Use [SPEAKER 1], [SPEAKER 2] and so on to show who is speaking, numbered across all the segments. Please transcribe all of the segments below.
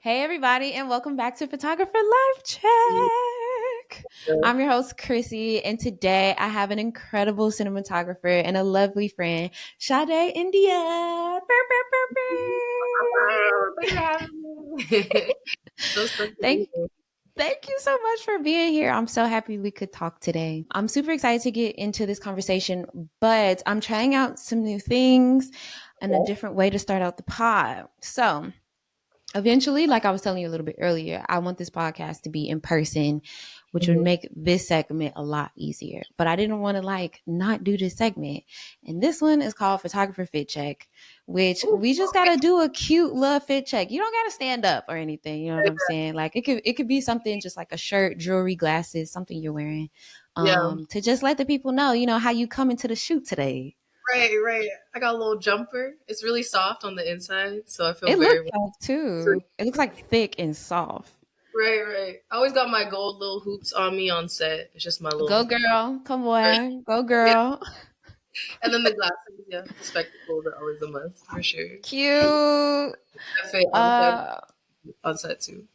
[SPEAKER 1] Hey, everybody, and welcome back to Photographer Life Check. I'm your host, Qurissy, and today I have an incredible cinematographer and a lovely friend, Sade Ndya. Burr, burr,
[SPEAKER 2] Thanks for
[SPEAKER 1] burr, burr.
[SPEAKER 2] having me. So stoked to be
[SPEAKER 1] Thank
[SPEAKER 2] here.
[SPEAKER 1] Thank you so much for being here. I'm so happy we could talk today. I'm super excited to get into this conversation, but I'm trying out some new things and a different way to start out the pod. So, eventually, like I was telling you a little bit earlier, I want this podcast to be in person, which would
[SPEAKER 2] Mhm.
[SPEAKER 1] make this segment a lot easier. But I didn't want to not do this segment. And this one is called Photographer Fit Check, which
[SPEAKER 2] Ooh,
[SPEAKER 1] we just gotta do a cute love fit check. You don't gotta stand up or anything. You know what I'm saying? Like it could be something just like a shirt, jewelry, glasses, something you're wearing.
[SPEAKER 2] yeah,
[SPEAKER 1] To just let the people know, how you come into the shoot today.
[SPEAKER 2] right. I got a little jumper. It's really soft on the inside, so I feel
[SPEAKER 1] It looks
[SPEAKER 2] very
[SPEAKER 1] like too. It looks like thick and soft.
[SPEAKER 2] right. I always got my gold little hoops on me on set. It's just my little
[SPEAKER 1] Go girl. Come
[SPEAKER 2] right.
[SPEAKER 1] on. Go
[SPEAKER 2] Yeah.
[SPEAKER 1] girl.
[SPEAKER 2] And then the glasses, yeah, the spectacles are always a must for sure.
[SPEAKER 1] Cute.
[SPEAKER 2] Cafe
[SPEAKER 1] Uh
[SPEAKER 2] on set too.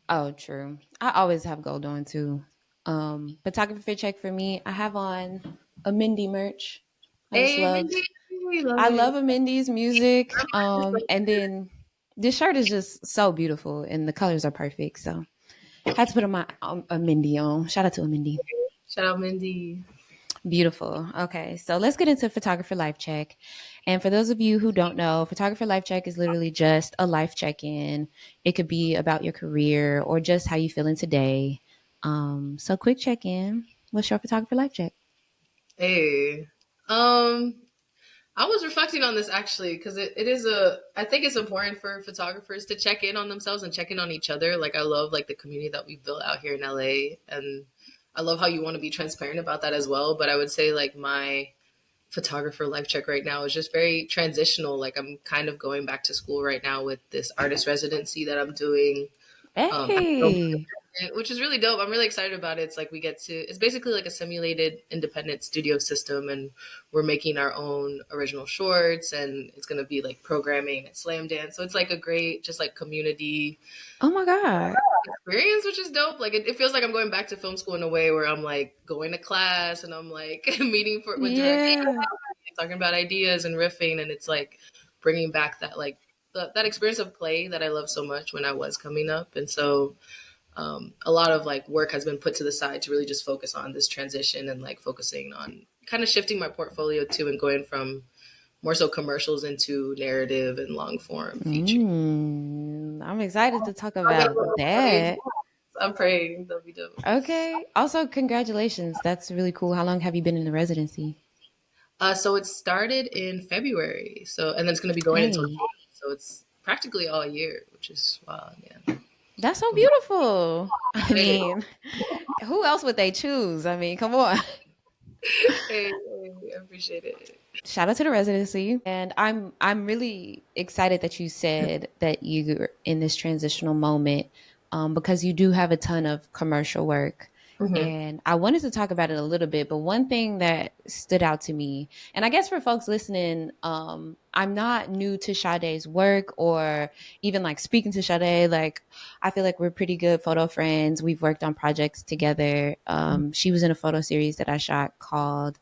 [SPEAKER 1] oh, true. I always have gold on too. Photography check for me. I have on a Mindy merch. I just
[SPEAKER 2] Hey,
[SPEAKER 1] love
[SPEAKER 2] Mindy, we love
[SPEAKER 1] I
[SPEAKER 2] it.
[SPEAKER 1] love a Mindy's music. And then this shirt is just so beautiful and the colors are perfect. So had to put on my a Mindy on. Shout out to a Mindy.
[SPEAKER 2] Shout out Mindy.
[SPEAKER 1] Beautiful. Okay, so let's get into photographer life check. And for those of you who don't know, photographer life check is literally just a life check in. It could be about your career or just how you feeling today. So quick check in. What's your photographer life check?
[SPEAKER 2] Hey. I was reflecting on this actually because I think it's important for photographers to check in on themselves and check in on each other. Like I love like the community that we've built out here in LA, and I love how you want to be transparent about that as well. But I would say like my photographer life check right now is just very transitional. Like I'm kind of going back to school right now with this artist residency that I'm doing. At the film
[SPEAKER 1] Hey.
[SPEAKER 2] which is really dope. I'm really excited about it. It's like it's basically like a simulated independent studio system, and we're making our own original shorts, and it's going to be like programming and slam dance. So it's like a great, just like community
[SPEAKER 1] Oh my God.
[SPEAKER 2] experience, which is dope. Like it feels like I'm going back to film school in a way where I'm like going to class and I'm like meeting with directors,
[SPEAKER 1] Yeah.
[SPEAKER 2] talking about ideas and riffing, and it's like bringing back that like that experience of play that I love so much when I was coming up, and so a lot of like work has been put to the side to really just focus on this transition and like focusing on kind of shifting my portfolio too and going from more so commercials into narrative and long form feature.
[SPEAKER 1] I'm excited to talk
[SPEAKER 2] I'll get a
[SPEAKER 1] about
[SPEAKER 2] little praise.
[SPEAKER 1] that.
[SPEAKER 2] I'm praying that'll be dope.
[SPEAKER 1] Okay. Also, congratulations. That's really cool. How long have you been in the residency?
[SPEAKER 2] So it started in February, so and then it's going to be going until
[SPEAKER 1] Hey.
[SPEAKER 2] June, so it's practically all year, which is wow. Yeah,
[SPEAKER 1] That's so
[SPEAKER 2] I'm
[SPEAKER 1] beautiful. I
[SPEAKER 2] excited.
[SPEAKER 1] mean, who else would they choose? I mean, come on.
[SPEAKER 2] I appreciate it.
[SPEAKER 1] Shout out to the residency. And I'm really excited that you said that you're in this transitional moment because you do have a ton of commercial work.
[SPEAKER 2] Hmm.
[SPEAKER 1] And I wanted to talk about it a little bit, but one thing that stood out to me, and I guess for folks listening, I'm not new to Sade's work or even like speaking to Sade. Like, I feel like we're pretty good photo friends. We've worked on projects together. She was in a photo series that I shot called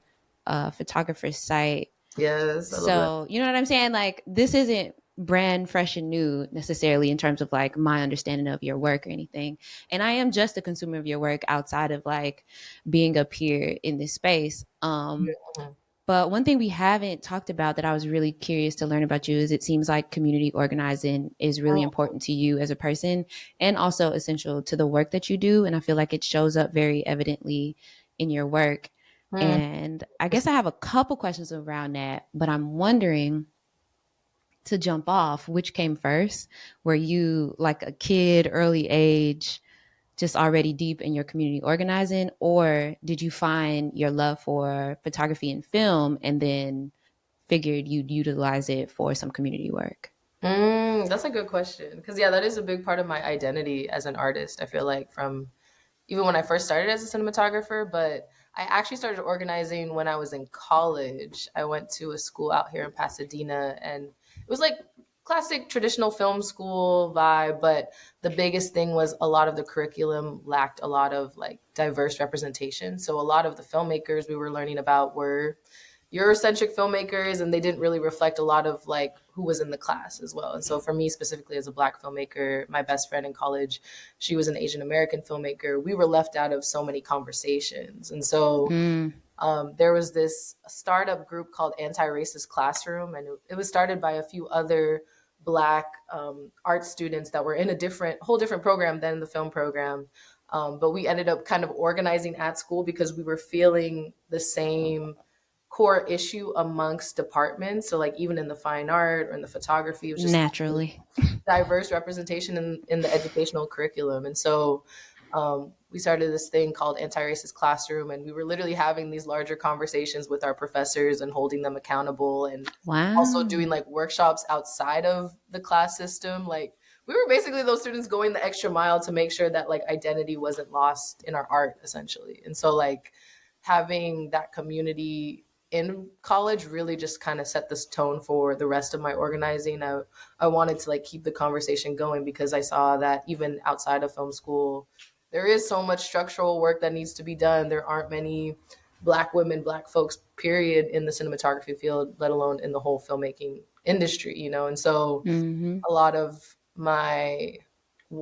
[SPEAKER 1] Photographer's Site.
[SPEAKER 2] Yes, I love that.
[SPEAKER 1] So, you know what I'm saying? Like, this isn't brand fresh and new necessarily in terms of like my understanding of your work or anything. And I am just a consumer of your work outside of like being up here in this space.
[SPEAKER 2] Mhm.
[SPEAKER 1] But one thing we haven't talked about that I was really curious to learn about you is it seems like community organizing is really important to you as a person and also essential to the work that you do. And I feel like it shows up very evidently in your work.
[SPEAKER 2] Mhm.
[SPEAKER 1] And I guess I have a couple questions around that, but I'm wondering to jump off which came first. Were you like a kid, early age, just already deep in your community organizing, or did you find your love for photography and film and then figured you'd utilize it for some community work?
[SPEAKER 2] That's a good question. Because, yeah, that is a big part of my identity as an artist. I feel like from even when I first started as a cinematographer, but I actually started organizing when I was in college. I went to a school out here in Pasadena, and it was like classic traditional film school vibe, but the biggest thing was a lot of the curriculum lacked a lot of like diverse representation. So a lot of the filmmakers we were learning about were Eurocentric filmmakers, and they didn't really reflect a lot of like who was in the class as well. And so for me specifically as a Black filmmaker, my best friend in college, she was an Asian American filmmaker. We were left out of so many conversations. And so
[SPEAKER 1] Mm,
[SPEAKER 2] there was this startup group called Anti-Racist Classroom, and it was started by a few other Black art students that were in a whole different program than the film program. But we ended up kind of organizing at school because we were feeling the same core issue amongst departments. So like even in the fine art or in the photography, it was just
[SPEAKER 1] naturally.
[SPEAKER 2] diverse representation in the educational curriculum. And so we started this thing called Anti-Racist Classroom, and we were literally having these larger conversations with our professors and holding them accountable, and also doing
[SPEAKER 1] Wow.
[SPEAKER 2] like workshops outside of the class system. Like we were basically those students going the extra mile to make sure that like identity wasn't lost in our art, essentially. And so like having that community in college really just kind of set this tone for the rest of my organizing. I wanted to like keep the conversation going because I saw that even outside of film school, there is so much structural work that needs to be done. There aren't many Black women, Black folks, period, in the cinematography field, let alone in the whole filmmaking industry, you know? And so
[SPEAKER 1] Hmm.
[SPEAKER 2] a lot of my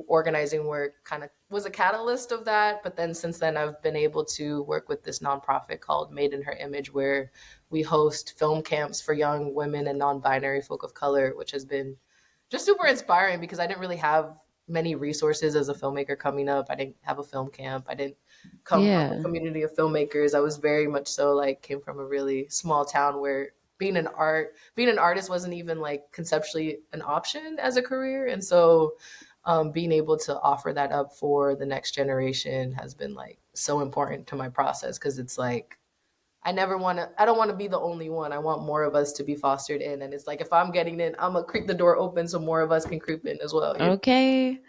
[SPEAKER 2] organizing work kind of was a catalyst of that. But then since then, I've been able to work with this nonprofit called Made in Her Image, where we host film camps for young women and non-binary folk of color, which has been just super inspiring because I didn't really have many resources as a filmmaker coming up. I didn't have a film camp. I didn't come from a
[SPEAKER 1] Yeah.
[SPEAKER 2] community of filmmakers. I was very much so like came from a really small town where being an artist wasn't even like conceptually an option as a career. And so being able to offer that up for the next generation has been like so important to my process because it's like I don't want to be the only one. I want more of us to be fostered in. And it's like, if I'm getting in, I'm going to creep the door open so more of us can creep in as well. You know?
[SPEAKER 1] Okay.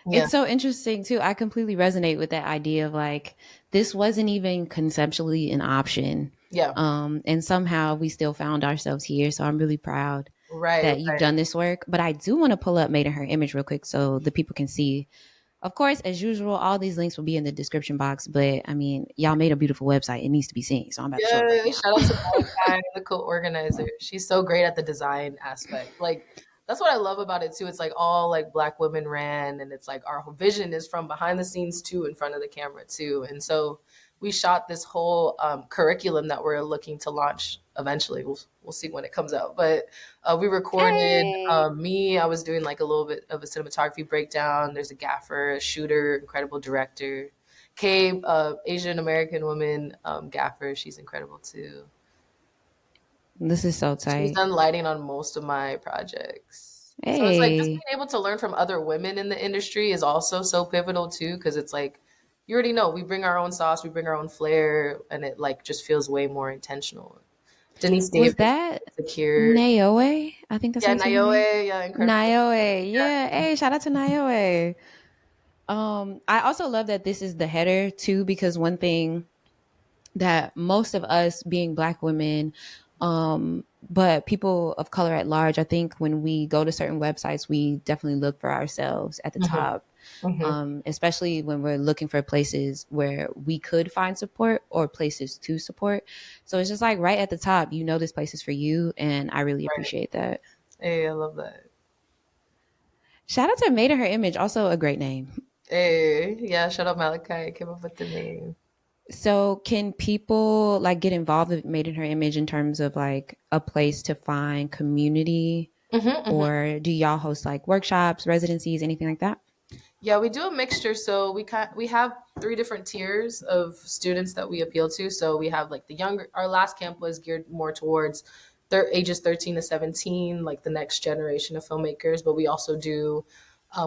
[SPEAKER 2] Yeah.
[SPEAKER 1] It's so interesting too. I completely resonate with that idea of like this wasn't even conceptually an option.
[SPEAKER 2] Yeah.
[SPEAKER 1] And somehow we still found ourselves here. So I'm really proud
[SPEAKER 2] Right.
[SPEAKER 1] that you've done this work. But I do want to pull up Made in Her Image real quick so the people can see. Of course, as usual, all these links will be in the description box. But I mean, y'all made a beautiful website. It needs to be seen. So I'm about to show it right
[SPEAKER 2] Yeah.
[SPEAKER 1] now.
[SPEAKER 2] Shout out to Malachi, the co-organizer. She's so great at the design aspect. Like, that's what I love about it too. It's like all like Black women ran, and it's like our vision is from behind the scenes too, in front of the camera too. And so we shot this whole curriculum that we're looking to launch eventually. We'll see when it comes out. But we recorded
[SPEAKER 1] Hey.
[SPEAKER 2] me. I was doing like a little bit of a cinematography breakdown. There's a gaffer, a shooter, incredible director. Kay, Asian American woman, gaffer. She's incredible too.
[SPEAKER 1] This is so
[SPEAKER 2] She's
[SPEAKER 1] tight.
[SPEAKER 2] done lighting on most of my projects. So it's like just
[SPEAKER 1] Hey.
[SPEAKER 2] being able to learn from other women in the industry is also so pivotal too, because it's like you already know we bring our own sauce, we bring our own flair, and it like just feels way more intentional. Denise
[SPEAKER 1] Was
[SPEAKER 2] Davis,
[SPEAKER 1] that
[SPEAKER 2] Secure,
[SPEAKER 1] Naoe? I think that's how
[SPEAKER 2] yeah,
[SPEAKER 1] you say her name.
[SPEAKER 2] Naoe, yeah, incredible.
[SPEAKER 1] Naoe. Yeah.
[SPEAKER 2] Yeah.
[SPEAKER 1] Hey, shout out to Naoe. I also love that this is the header too, because one thing that most of us being Black women, but people of color at large, I think when we go to certain websites, we definitely look for ourselves at the
[SPEAKER 2] Hmm.
[SPEAKER 1] top,
[SPEAKER 2] Hmm.
[SPEAKER 1] especially when we're looking for places where we could find support or places to support. So it's just like right at the top, you know, this place is for you. And I really
[SPEAKER 2] Right.
[SPEAKER 1] appreciate that.
[SPEAKER 2] Hey, I love that.
[SPEAKER 1] Shout out to Made in Her Image, also a great name.
[SPEAKER 2] Hey, yeah, shout out Malachi. Came up with the name.
[SPEAKER 1] So, can people like get involved with Made in Her Image in terms of like a place to find community,
[SPEAKER 2] Hmm. Hmm.
[SPEAKER 1] or do y'all host like workshops, residencies, anything like that?
[SPEAKER 2] Yeah, we do a mixture. So we have three different tiers of students that we appeal to. So we have like the younger. Our last camp was geared more towards their ages 13 to 17, like the next generation of filmmakers. But we also do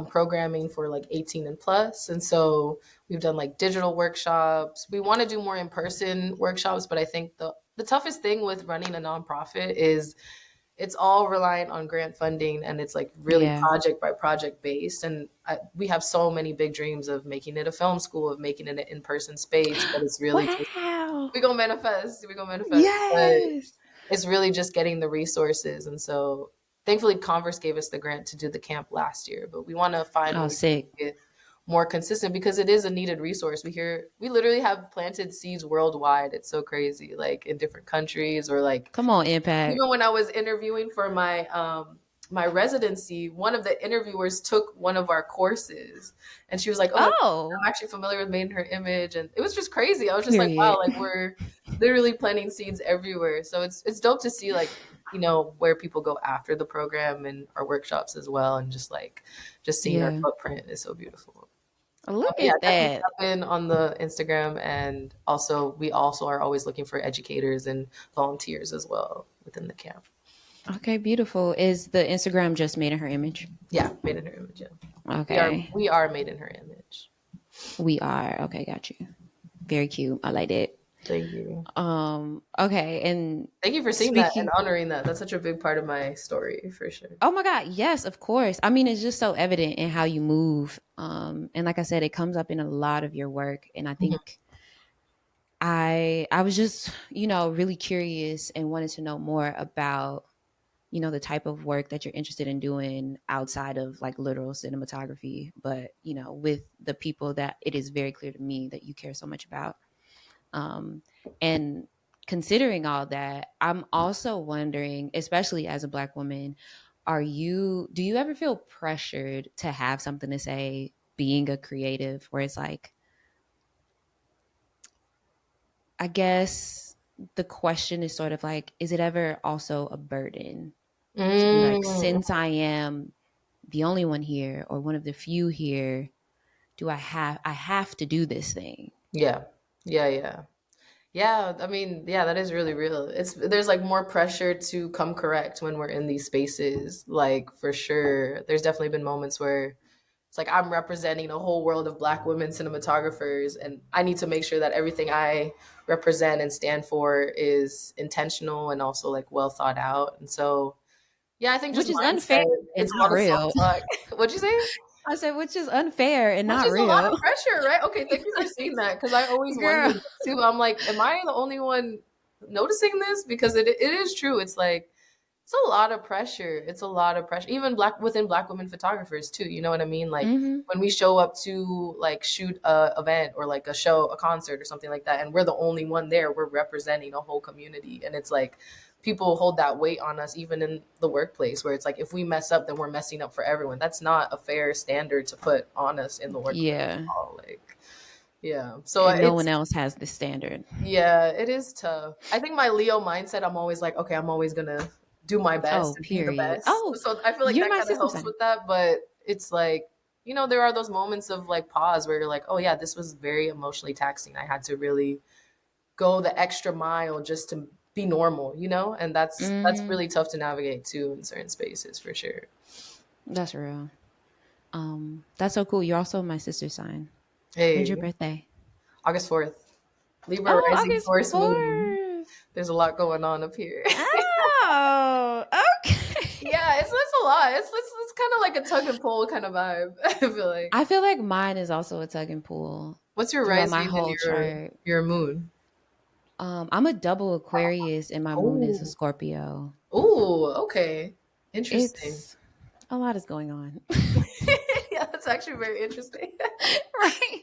[SPEAKER 2] programming for like 18 and plus. And so we've done like digital workshops. We want to do more in person workshops, but I think the toughest thing with running a nonprofit is it's all reliant on grant funding, and it's like really
[SPEAKER 1] Yeah.
[SPEAKER 2] project by project based. And we have so many big dreams of making it a film school, of making it an in-person space, but it's really just
[SPEAKER 1] Wow.
[SPEAKER 2] we gonna manifest, but
[SPEAKER 1] Yes.
[SPEAKER 2] it's really just getting the resources. And so thankfully Converse gave us the grant to do the camp last year, but we want to find
[SPEAKER 1] Oh,
[SPEAKER 2] ways to
[SPEAKER 1] sick.
[SPEAKER 2] make it more consistent because it is a needed resource. We literally have planted seeds worldwide. It's so crazy, like in different countries or like
[SPEAKER 1] Come on, Impact.
[SPEAKER 2] even when I was interviewing for my residency, one of the interviewers took one of our courses, and she was like, "Oh,
[SPEAKER 1] Oh,
[SPEAKER 2] I'm actually familiar with Made in Her Image," and it was just crazy. I was just like, "Wow,
[SPEAKER 1] period.
[SPEAKER 2] like we're literally planting seeds everywhere." So it's dope to see like where people go after the program and our workshops as well, and just seeing our
[SPEAKER 1] Yeah.
[SPEAKER 2] footprint is so beautiful.
[SPEAKER 1] Look
[SPEAKER 2] Yeah,
[SPEAKER 1] at
[SPEAKER 2] definitely
[SPEAKER 1] that.
[SPEAKER 2] tap in on the Instagram, and also we also are always looking for educators and volunteers as well within the camp.
[SPEAKER 1] Okay, beautiful. Is the Instagram just made in her image?
[SPEAKER 2] Yeah, made in her image. Yeah, we are
[SPEAKER 1] Okay.
[SPEAKER 2] we are made in her image.
[SPEAKER 1] We are. Okay, got you. Very cute. I like it.
[SPEAKER 2] Thank you.
[SPEAKER 1] Okay, and
[SPEAKER 2] Thank you for seeing that and
[SPEAKER 1] speaking,
[SPEAKER 2] honoring that. That's such a big part of my story for sure.
[SPEAKER 1] oh my God, yes, of course. I mean, it's just so evident in how you move. And like I said, it comes up in a lot of your work. And I
[SPEAKER 2] Mhm.
[SPEAKER 1] think I was just, really curious and wanted to know more about, the type of work that you're interested in doing outside of like literal cinematography, but with the people that it is very clear to me that you care so much about. Um, and considering all that, I'm also wondering, especially as a Black woman, do you ever feel pressured to have something to say being a creative, where it's like, I guess the question is sort of like, is it ever also a burden to be like,
[SPEAKER 2] Mm,
[SPEAKER 1] since I am the only one here or one of the few here, I have to do this thing?
[SPEAKER 2] yeah, yeah. Yeah, I mean, yeah, that is really real. There's like more pressure to come correct when we're in these spaces. Like for sure, there's definitely been moments where it's like I'm representing a whole world of Black women cinematographers, and I need to make sure that everything I represent and stand for is intentional and also like well thought out. And so, yeah, I think just
[SPEAKER 1] Which is unfair
[SPEAKER 2] mindset.
[SPEAKER 1] and
[SPEAKER 2] It's a
[SPEAKER 1] not
[SPEAKER 2] lot of
[SPEAKER 1] real.
[SPEAKER 2] self talk. What'd you say?
[SPEAKER 1] I said, which is unfair and
[SPEAKER 2] Which
[SPEAKER 1] not
[SPEAKER 2] is a lot
[SPEAKER 1] real.
[SPEAKER 2] of pressure, right? Okay, thank you for saying that because I always
[SPEAKER 1] Girl.
[SPEAKER 2] wondered too. I'm like, am I the only one noticing this? Because it is true. It's like it's a lot of pressure. It's a lot of pressure. Even within Black women photographers too. You know what I mean? Like
[SPEAKER 1] Hmm.
[SPEAKER 2] when we show up to like shoot a event or like a show, a concert or something like that, and we're the only one there, we're representing a whole community. And it's like people hold that weight on us even in the workplace where it's like if we mess up then we're messing up for everyone. That's not a fair standard to put on us in the workplace at
[SPEAKER 1] Yeah.
[SPEAKER 2] all. Like yeah. So
[SPEAKER 1] And no one
[SPEAKER 2] it's
[SPEAKER 1] else has this standard.
[SPEAKER 2] yeah, it is tough. I think my Leo mindset, I'm always like, okay, I'm always gonna do my best
[SPEAKER 1] Oh,
[SPEAKER 2] and be the
[SPEAKER 1] period.
[SPEAKER 2] best.
[SPEAKER 1] Oh,
[SPEAKER 2] So I feel like
[SPEAKER 1] you're
[SPEAKER 2] that
[SPEAKER 1] my
[SPEAKER 2] kind of
[SPEAKER 1] sister
[SPEAKER 2] helps
[SPEAKER 1] sign.
[SPEAKER 2] with that. But it's like, there are those moments of like pause where you're like, oh yeah, this was very emotionally taxing. I had to really go the extra mile just to be normal, and that's
[SPEAKER 1] Hmm.
[SPEAKER 2] really tough to navigate too in certain spaces for sure.
[SPEAKER 1] That's real. That's so cool. You're also my sister sign. When's your
[SPEAKER 2] Hey,
[SPEAKER 1] birthday?
[SPEAKER 2] August 4th, Libra
[SPEAKER 1] Oh,
[SPEAKER 2] rising
[SPEAKER 1] August
[SPEAKER 2] Taurus moon.
[SPEAKER 1] 4th.
[SPEAKER 2] There's a lot going on up here.
[SPEAKER 1] Oh, okay.
[SPEAKER 2] Yeah, it's a lot. It's kind of like a tug and pull kind of vibe. I feel like.
[SPEAKER 1] I feel like mine is also a tug and pull
[SPEAKER 2] What's your
[SPEAKER 1] throughout my
[SPEAKER 2] rising and
[SPEAKER 1] whole chart.
[SPEAKER 2] your moon?
[SPEAKER 1] I'm a double Aquarius and my moon is a
[SPEAKER 2] Oh,
[SPEAKER 1] Scorpio.
[SPEAKER 2] okay, interesting.
[SPEAKER 1] It's a lot is going on.
[SPEAKER 2] Yeah, that's actually very interesting.
[SPEAKER 1] Right.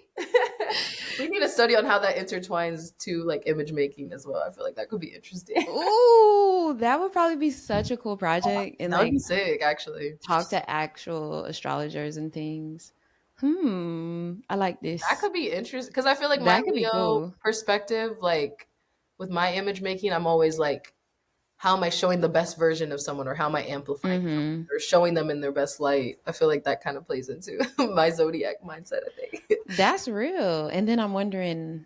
[SPEAKER 2] We need a study on how that intertwines to like image making as well. I feel like that could be interesting.
[SPEAKER 1] Ooh, that would probably be such a cool project and
[SPEAKER 2] That would be
[SPEAKER 1] like
[SPEAKER 2] sick, actually.
[SPEAKER 1] talk to actual astrologers and things. I like
[SPEAKER 2] That
[SPEAKER 1] this.
[SPEAKER 2] could be interesting because I feel like my
[SPEAKER 1] That could be
[SPEAKER 2] Leo
[SPEAKER 1] cool.
[SPEAKER 2] perspective, like with my image making, I'm always like, how am I showing the best version of someone or how am I amplifying someone
[SPEAKER 1] Hmm.
[SPEAKER 2] or showing them in their best light? I feel like that kind of plays into my zodiac mindset, I think.
[SPEAKER 1] That's real. And then I'm wondering,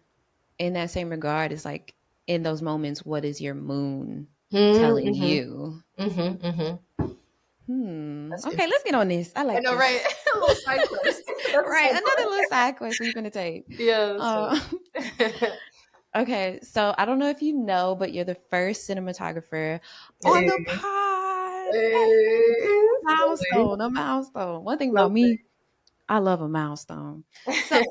[SPEAKER 1] in that same regard, it's like in those moments, what is your moon telling
[SPEAKER 2] Mm-hmm,
[SPEAKER 1] you?
[SPEAKER 2] mm-hmm, mm-hmm. That's
[SPEAKER 1] Okay, let's get
[SPEAKER 2] interesting.
[SPEAKER 1] on this. I
[SPEAKER 2] I
[SPEAKER 1] like
[SPEAKER 2] know, right?
[SPEAKER 1] this.
[SPEAKER 2] A little side quest. That's a
[SPEAKER 1] Right.
[SPEAKER 2] side
[SPEAKER 1] Another
[SPEAKER 2] part.
[SPEAKER 1] little side quest we're going to take.
[SPEAKER 2] Yeah, that's
[SPEAKER 1] Uh,
[SPEAKER 2] funny.
[SPEAKER 1] okay. So I don't know if you know, but you're the first cinematographer on the
[SPEAKER 2] Hey,
[SPEAKER 1] pod. Hey,
[SPEAKER 2] hey,
[SPEAKER 1] milestone, a milestone. One thing about
[SPEAKER 2] lovely.
[SPEAKER 1] me, I love a milestone. So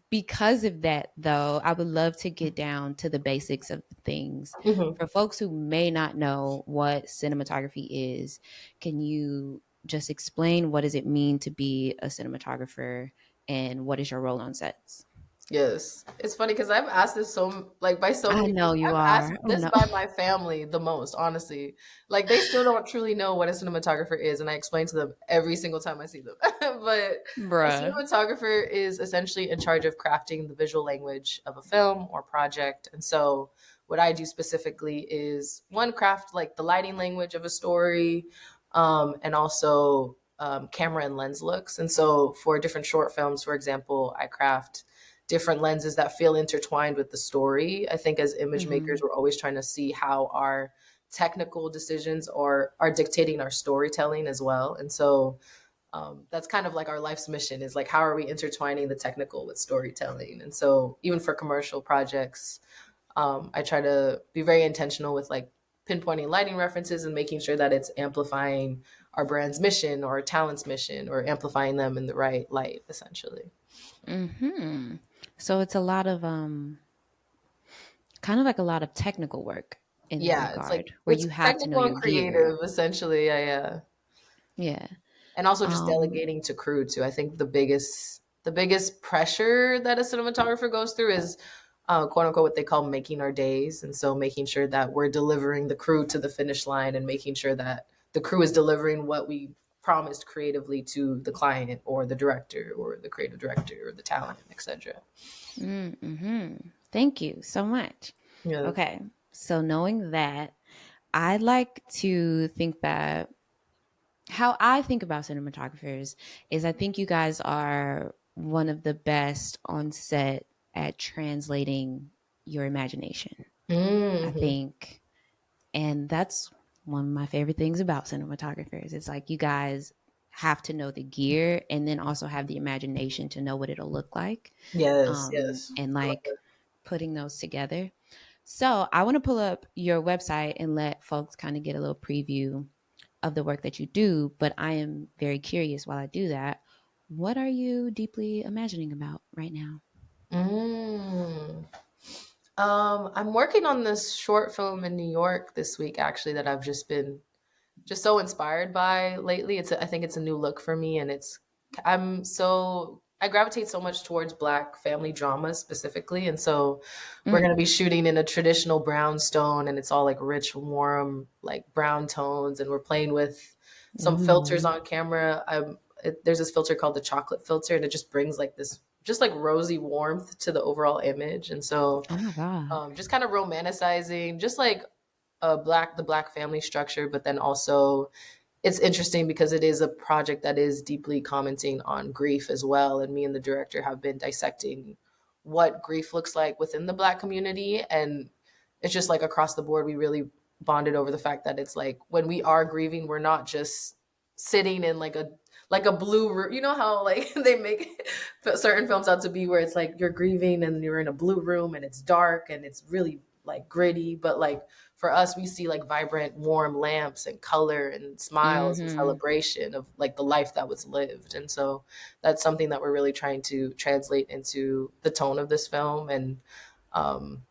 [SPEAKER 1] Because of that, though, I would love to get down to the basics of things.
[SPEAKER 2] Hmm.
[SPEAKER 1] For folks who may not know what cinematography is, can you just explain what does it mean to be a cinematographer and what is your role on sets?
[SPEAKER 2] Yes. It's funny because I've asked this like by so
[SPEAKER 1] I
[SPEAKER 2] many
[SPEAKER 1] know
[SPEAKER 2] people.
[SPEAKER 1] you
[SPEAKER 2] I've asked
[SPEAKER 1] are. Oh
[SPEAKER 2] this
[SPEAKER 1] no.
[SPEAKER 2] by my family the most, honestly. Like they still don't truly know what a cinematographer is, and I explain to them every single time I see them. But a
[SPEAKER 1] Bruh.
[SPEAKER 2] cinematographer is essentially in charge of crafting the visual language of a film or project. And so what I do specifically is one, craft like the lighting language of a story, and also camera and lens looks. And so for different short films, for example, I craft different lenses that feel intertwined with the story. I think as image makers,
[SPEAKER 1] Mhm.
[SPEAKER 2] we're always trying to see how our technical decisions are dictating our storytelling as well. And so that's kind of like our life's mission is like, how are we intertwining the technical with storytelling? And so even for commercial projects, I try to be very intentional with like pinpointing lighting references and making sure that it's amplifying our brand's mission or our talent's mission or amplifying them in the right light, essentially.
[SPEAKER 1] Mhm. So it's a lot of kind of like a lot of technical work in that
[SPEAKER 2] Yeah, it's like
[SPEAKER 1] regard where
[SPEAKER 2] it's
[SPEAKER 1] you have to know
[SPEAKER 2] technical
[SPEAKER 1] your
[SPEAKER 2] and
[SPEAKER 1] gear.
[SPEAKER 2] creative, essentially. Yeah, yeah.
[SPEAKER 1] Yeah.
[SPEAKER 2] And also just
[SPEAKER 1] Um
[SPEAKER 2] delegating to crew too. I think the biggest pressure that a cinematographer goes through is quote unquote what they call making our days. And so making sure that we're delivering the crew to the finish line and making sure that the crew is delivering what we promised creatively to the client or the director or the creative director or the talent, etc.
[SPEAKER 1] mhm. Thank you so much.
[SPEAKER 2] Yes.
[SPEAKER 1] Okay. So knowing that, I like to think that how I think about cinematographers is I think you guys are one of the best on set at translating your imagination. I
[SPEAKER 2] Hmm.
[SPEAKER 1] think, and that's one of my favorite things about cinematographers. It's like you guys have to know the gear and then also have the imagination to know what it'll look like,
[SPEAKER 2] Yes, yes.
[SPEAKER 1] and
[SPEAKER 2] I love
[SPEAKER 1] like
[SPEAKER 2] it.
[SPEAKER 1] putting those together. So I want to pull up your website and let folks kind of get a little preview of the work that you do. But I am very curious while I do that. What are you deeply imagining about right now?
[SPEAKER 2] Mm. I'm working on this short film in New York this week, actually, that I've just been just so inspired by lately. I think it's a new look for me, and I gravitate so much towards Black family dramas specifically, and so we're
[SPEAKER 1] Mm.
[SPEAKER 2] gonna be shooting in a traditional brownstone, and it's all like rich, warm, like brown tones, and we're playing with some filters
[SPEAKER 1] Ooh.
[SPEAKER 2] on camera. There's this filter called the chocolate filter, and it just brings like this just like rosy warmth to the overall image, and so
[SPEAKER 1] Oh my God.
[SPEAKER 2] just kind of romanticizing, just like the black family structure, but then also it's interesting because it is a project that is deeply commenting on grief as well. And me and the director have been dissecting what grief looks like within the black community. And it's just like across the board, we really bonded over the fact that it's like when we are grieving, we're not just sitting in like a blue room. You know how like they make certain films out to be where it's like you're grieving and you're in a blue room and it's dark and it's really like gritty, but like for us, we see like vibrant, warm lamps and color and smiles and
[SPEAKER 1] Mm-hmm.
[SPEAKER 2] celebration of like the life that was lived. And so that's something that we're really trying to translate into the tone of this film. And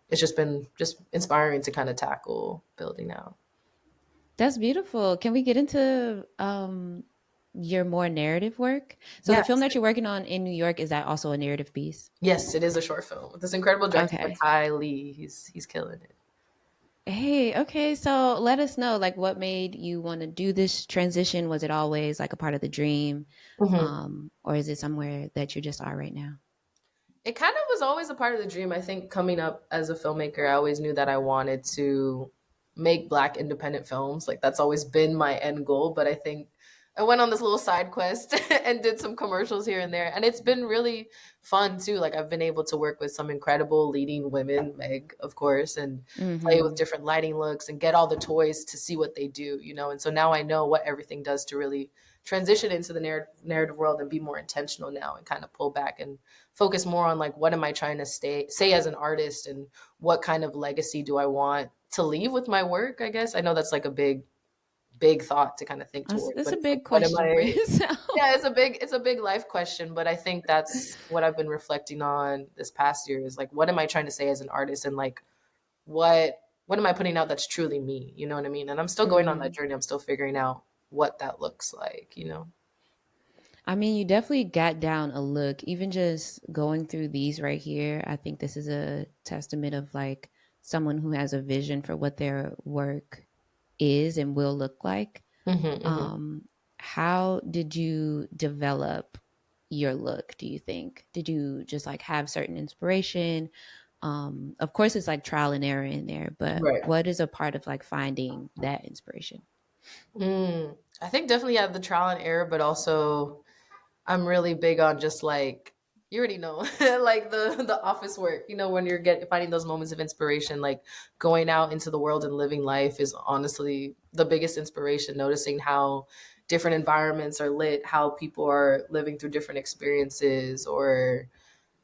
[SPEAKER 2] it's just been just inspiring to kind of tackle building out.
[SPEAKER 1] That's beautiful. Can we get into your more narrative work? So the
[SPEAKER 2] Yes.
[SPEAKER 1] film that you're working on in New York, is that also a narrative piece?
[SPEAKER 2] Yes, it is a short film with this incredible director,
[SPEAKER 1] Okay.
[SPEAKER 2] Ty Lee. He's killing it.
[SPEAKER 1] Hey, okay. So let us know, like, what made you want to do this transition? Was it always like a part of the dream?
[SPEAKER 2] Mhm.
[SPEAKER 1] Or is it somewhere that you just are right now?
[SPEAKER 2] It kind of was always a part of the dream. I think coming up as a filmmaker, I always knew that I wanted to make Black independent films. Like that's always been my end goal. But I think I went on this little side quest and did some commercials here and there. And it's been really fun too. Like I've been able to work with some incredible leading women, Meg, of course, and play with
[SPEAKER 1] Mm-hmm.
[SPEAKER 2] different lighting looks and get all the toys to see what they do, you know? And so now I know what everything does to really transition into the narrative world and be more intentional now and kind of pull back and focus more on like what am I trying to say as an artist and what kind of legacy do I want to leave with my work, I guess. I know that's like a big big thought to kind of think
[SPEAKER 1] That's,
[SPEAKER 2] towards.
[SPEAKER 1] that's
[SPEAKER 2] But
[SPEAKER 1] a
[SPEAKER 2] it's like,
[SPEAKER 1] big
[SPEAKER 2] what am
[SPEAKER 1] question for
[SPEAKER 2] I?
[SPEAKER 1] yourself.
[SPEAKER 2] Yeah, it's a big life question, but I think that's what I've been reflecting on this past year is like, what am I trying to say as an artist, and like, what am I putting out that's truly me? You know what I mean? And I'm still going on that
[SPEAKER 1] Hmm.
[SPEAKER 2] journey. I'm still figuring out what that looks like. You know?
[SPEAKER 1] I mean, you definitely got down a look. Even just going through these right here, I think this is a testament of like someone who has a vision for what their work is and will look like.
[SPEAKER 2] Hmm, hmm.
[SPEAKER 1] Um, how did you develop your look, do you think? Did you just like have certain inspiration? Of course, it's like trial and error in there, but
[SPEAKER 2] Right.
[SPEAKER 1] what is a part of like finding that inspiration?
[SPEAKER 2] I think definitely yeah, the trial and error, but also I'm really big on just like you already know, like the office work. You know, when you're get finding those moments of inspiration, like going out into the world and living life is honestly the biggest inspiration. Noticing how different environments are lit, how people are living through different experiences, or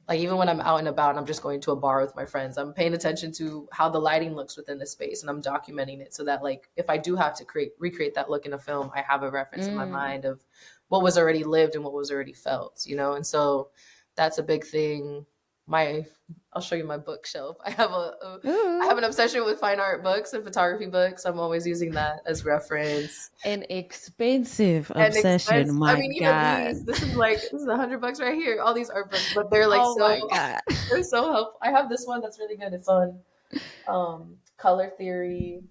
[SPEAKER 2] like even when I'm out and about and I'm just going to a bar with my friends, I'm paying attention to how the lighting looks within the space and I'm documenting it so that like if I do have to recreate that look in a film, I have a reference in my
[SPEAKER 1] Mm.
[SPEAKER 2] mind of what was already lived and what was already felt, you know? And so that's a big thing. My I'll show you my bookshelf. I have
[SPEAKER 1] Ooh,
[SPEAKER 2] an obsession with fine art books and photography books. I'm always using that as reference.
[SPEAKER 1] an expensive
[SPEAKER 2] And
[SPEAKER 1] obsession.
[SPEAKER 2] expense. I
[SPEAKER 1] My
[SPEAKER 2] mean, even
[SPEAKER 1] God.
[SPEAKER 2] these. This is $100 right here. All these art books, but they're like
[SPEAKER 1] Oh
[SPEAKER 2] so
[SPEAKER 1] my God.
[SPEAKER 2] they're so helpful. I have this one that's really good. It's on color theory,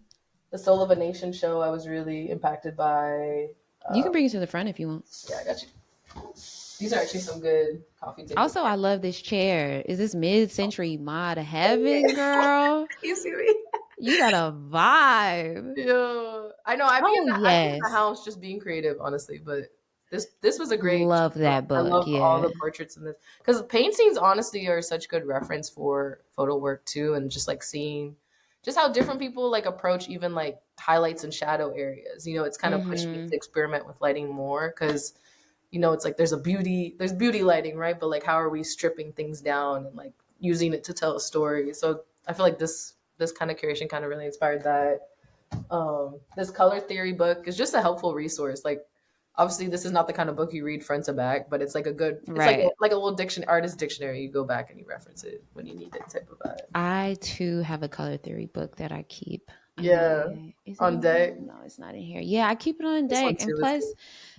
[SPEAKER 2] the Soul of a Nation show. I was really impacted by.
[SPEAKER 1] You
[SPEAKER 2] Uh,
[SPEAKER 1] can bring it to the front if you want.
[SPEAKER 2] yeah, I got you. These are actually some good coffee table
[SPEAKER 1] Also, I
[SPEAKER 2] chairs.
[SPEAKER 1] love this chair. Is this mid-century mod heaven, girl?
[SPEAKER 2] You see me?
[SPEAKER 1] You got a vibe.
[SPEAKER 2] Yeah, I know.
[SPEAKER 1] Oh
[SPEAKER 2] I be in the
[SPEAKER 1] yes.
[SPEAKER 2] house just being creative, honestly. But this was a great.
[SPEAKER 1] Love that
[SPEAKER 2] I
[SPEAKER 1] book.
[SPEAKER 2] love all
[SPEAKER 1] Yeah.
[SPEAKER 2] the portraits in this because paintings honestly are such good reference for photo work too, and just like seeing just how different people like approach even like highlights and shadow areas. You know, it's kind of pushed me
[SPEAKER 1] Mm-hmm.
[SPEAKER 2] to experiment with lighting more because you know it's like there's beauty lighting, right? But like how are we stripping things down and like using it to tell a story? So I feel like this kind of curation kind of really inspired that. This color theory book is just a helpful resource. Like, obviously, this is not the kind of book you read front to back, but it's like a good, it's
[SPEAKER 1] Right.
[SPEAKER 2] like a little artist dictionary. You go back and you reference it when you need it, type of vibe.
[SPEAKER 1] I too have a color theory book that I keep.
[SPEAKER 2] Yeah,
[SPEAKER 1] Is it
[SPEAKER 2] on
[SPEAKER 1] in here?
[SPEAKER 2] deck.
[SPEAKER 1] No, it's not in here. Yeah, I keep it on
[SPEAKER 2] This one
[SPEAKER 1] deck. And
[SPEAKER 2] too is
[SPEAKER 1] plus,
[SPEAKER 2] good.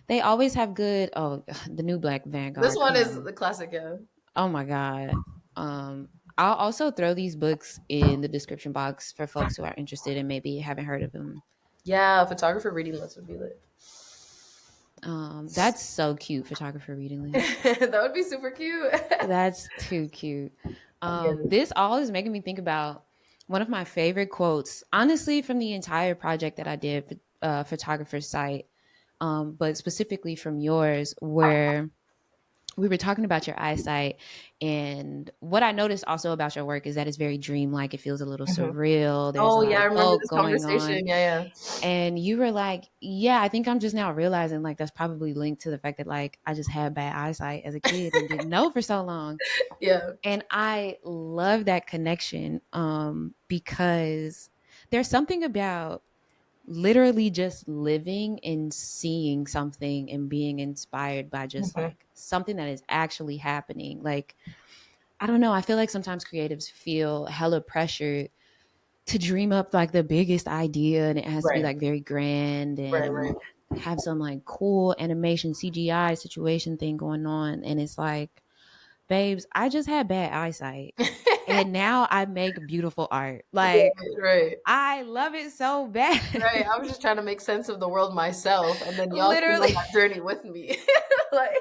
[SPEAKER 1] they always have good. Oh, the new Black
[SPEAKER 2] This
[SPEAKER 1] Vanguard.
[SPEAKER 2] one
[SPEAKER 1] Come
[SPEAKER 2] is
[SPEAKER 1] on.
[SPEAKER 2] the classic. Yeah,
[SPEAKER 1] Oh my God. Um, I'll also throw these books in the description box for folks who are interested and maybe haven't heard of them.
[SPEAKER 2] yeah. Photographer reading list would be lit.
[SPEAKER 1] That's so cute, photographer reading list.
[SPEAKER 2] That would be super cute.
[SPEAKER 1] That's too cute.
[SPEAKER 2] Again.
[SPEAKER 1] This all is making me think about one of my favorite quotes, honestly, from the entire project that I did for photographer's site, but specifically from yours, where we were talking about your eyesight. And what I noticed also about your work is that it's very dreamlike. It feels a little
[SPEAKER 2] Mhm.
[SPEAKER 1] surreal. There's a
[SPEAKER 2] Oh
[SPEAKER 1] lot
[SPEAKER 2] yeah, I
[SPEAKER 1] of
[SPEAKER 2] remember
[SPEAKER 1] folk
[SPEAKER 2] this
[SPEAKER 1] going on.
[SPEAKER 2] conversation. Yeah,
[SPEAKER 1] And you were like, yeah, I think I'm just now realizing like that's probably linked to the fact that like I just had bad eyesight as a kid and didn't know for so long.
[SPEAKER 2] yeah,
[SPEAKER 1] And I love that connection because there's something about literally just living and seeing something and being inspired by just
[SPEAKER 2] yeah.
[SPEAKER 1] like something that is actually happening. Like, I don't know. I feel like sometimes creatives feel hella pressured to dream up like the biggest idea and it has to be
[SPEAKER 2] Right,
[SPEAKER 1] like very grand
[SPEAKER 2] right, right.
[SPEAKER 1] and have some like cool animation CGI situation thing going on. And it's like, babes, I just had bad eyesight and now I make beautiful art. Like,
[SPEAKER 2] Right, right.
[SPEAKER 1] I love it so bad.
[SPEAKER 2] Right. I was just trying to make sense of the world myself, and then y'all came on
[SPEAKER 1] Literally.
[SPEAKER 2] that journey with me. Like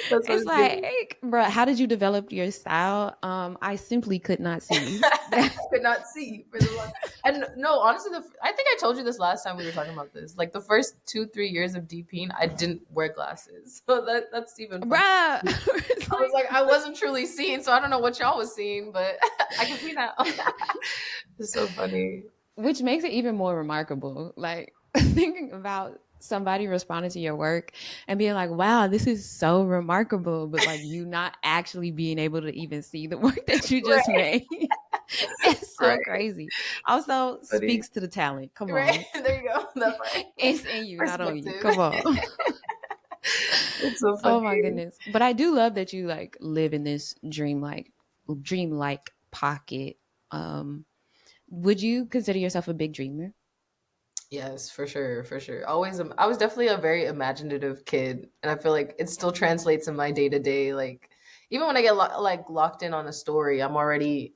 [SPEAKER 2] that's what
[SPEAKER 1] It's
[SPEAKER 2] it's giving.
[SPEAKER 1] like, bro, how did you develop your style? I simply could not see.
[SPEAKER 2] I could not see for the last. And no, honestly, I think I told you this last time we were talking about this. Like the first 2-3 years of DPing, I didn't wear glasses, so that's even funny.
[SPEAKER 1] Bruh. It's
[SPEAKER 2] I was
[SPEAKER 1] like,
[SPEAKER 2] like, I wasn't truly seeing, so I don't know what y'all was seeing, but I can see now. It's so funny.
[SPEAKER 1] which makes it even more remarkable. Like thinking about somebody responding to your work and being like, wow, this is so remarkable, but like you not actually being able to even see the work that you just
[SPEAKER 2] Right.
[SPEAKER 1] made. It's so
[SPEAKER 2] Right.
[SPEAKER 1] crazy. Also
[SPEAKER 2] Funny.
[SPEAKER 1] speaks to the talent. Come
[SPEAKER 2] Right.
[SPEAKER 1] on.
[SPEAKER 2] There you go. That part.
[SPEAKER 1] It's in you, not on you.
[SPEAKER 2] Perspective.
[SPEAKER 1] Come on.
[SPEAKER 2] It's so
[SPEAKER 1] Oh my
[SPEAKER 2] funny.
[SPEAKER 1] goodness. But I do love that you like live in this dream like pocket. Um would you consider yourself a big dreamer?
[SPEAKER 2] Yes, for sure, for sure. Always, I was definitely a very imaginative kid, and I feel like it still translates in my day to day. Like, even when I get locked in on a story, I'm already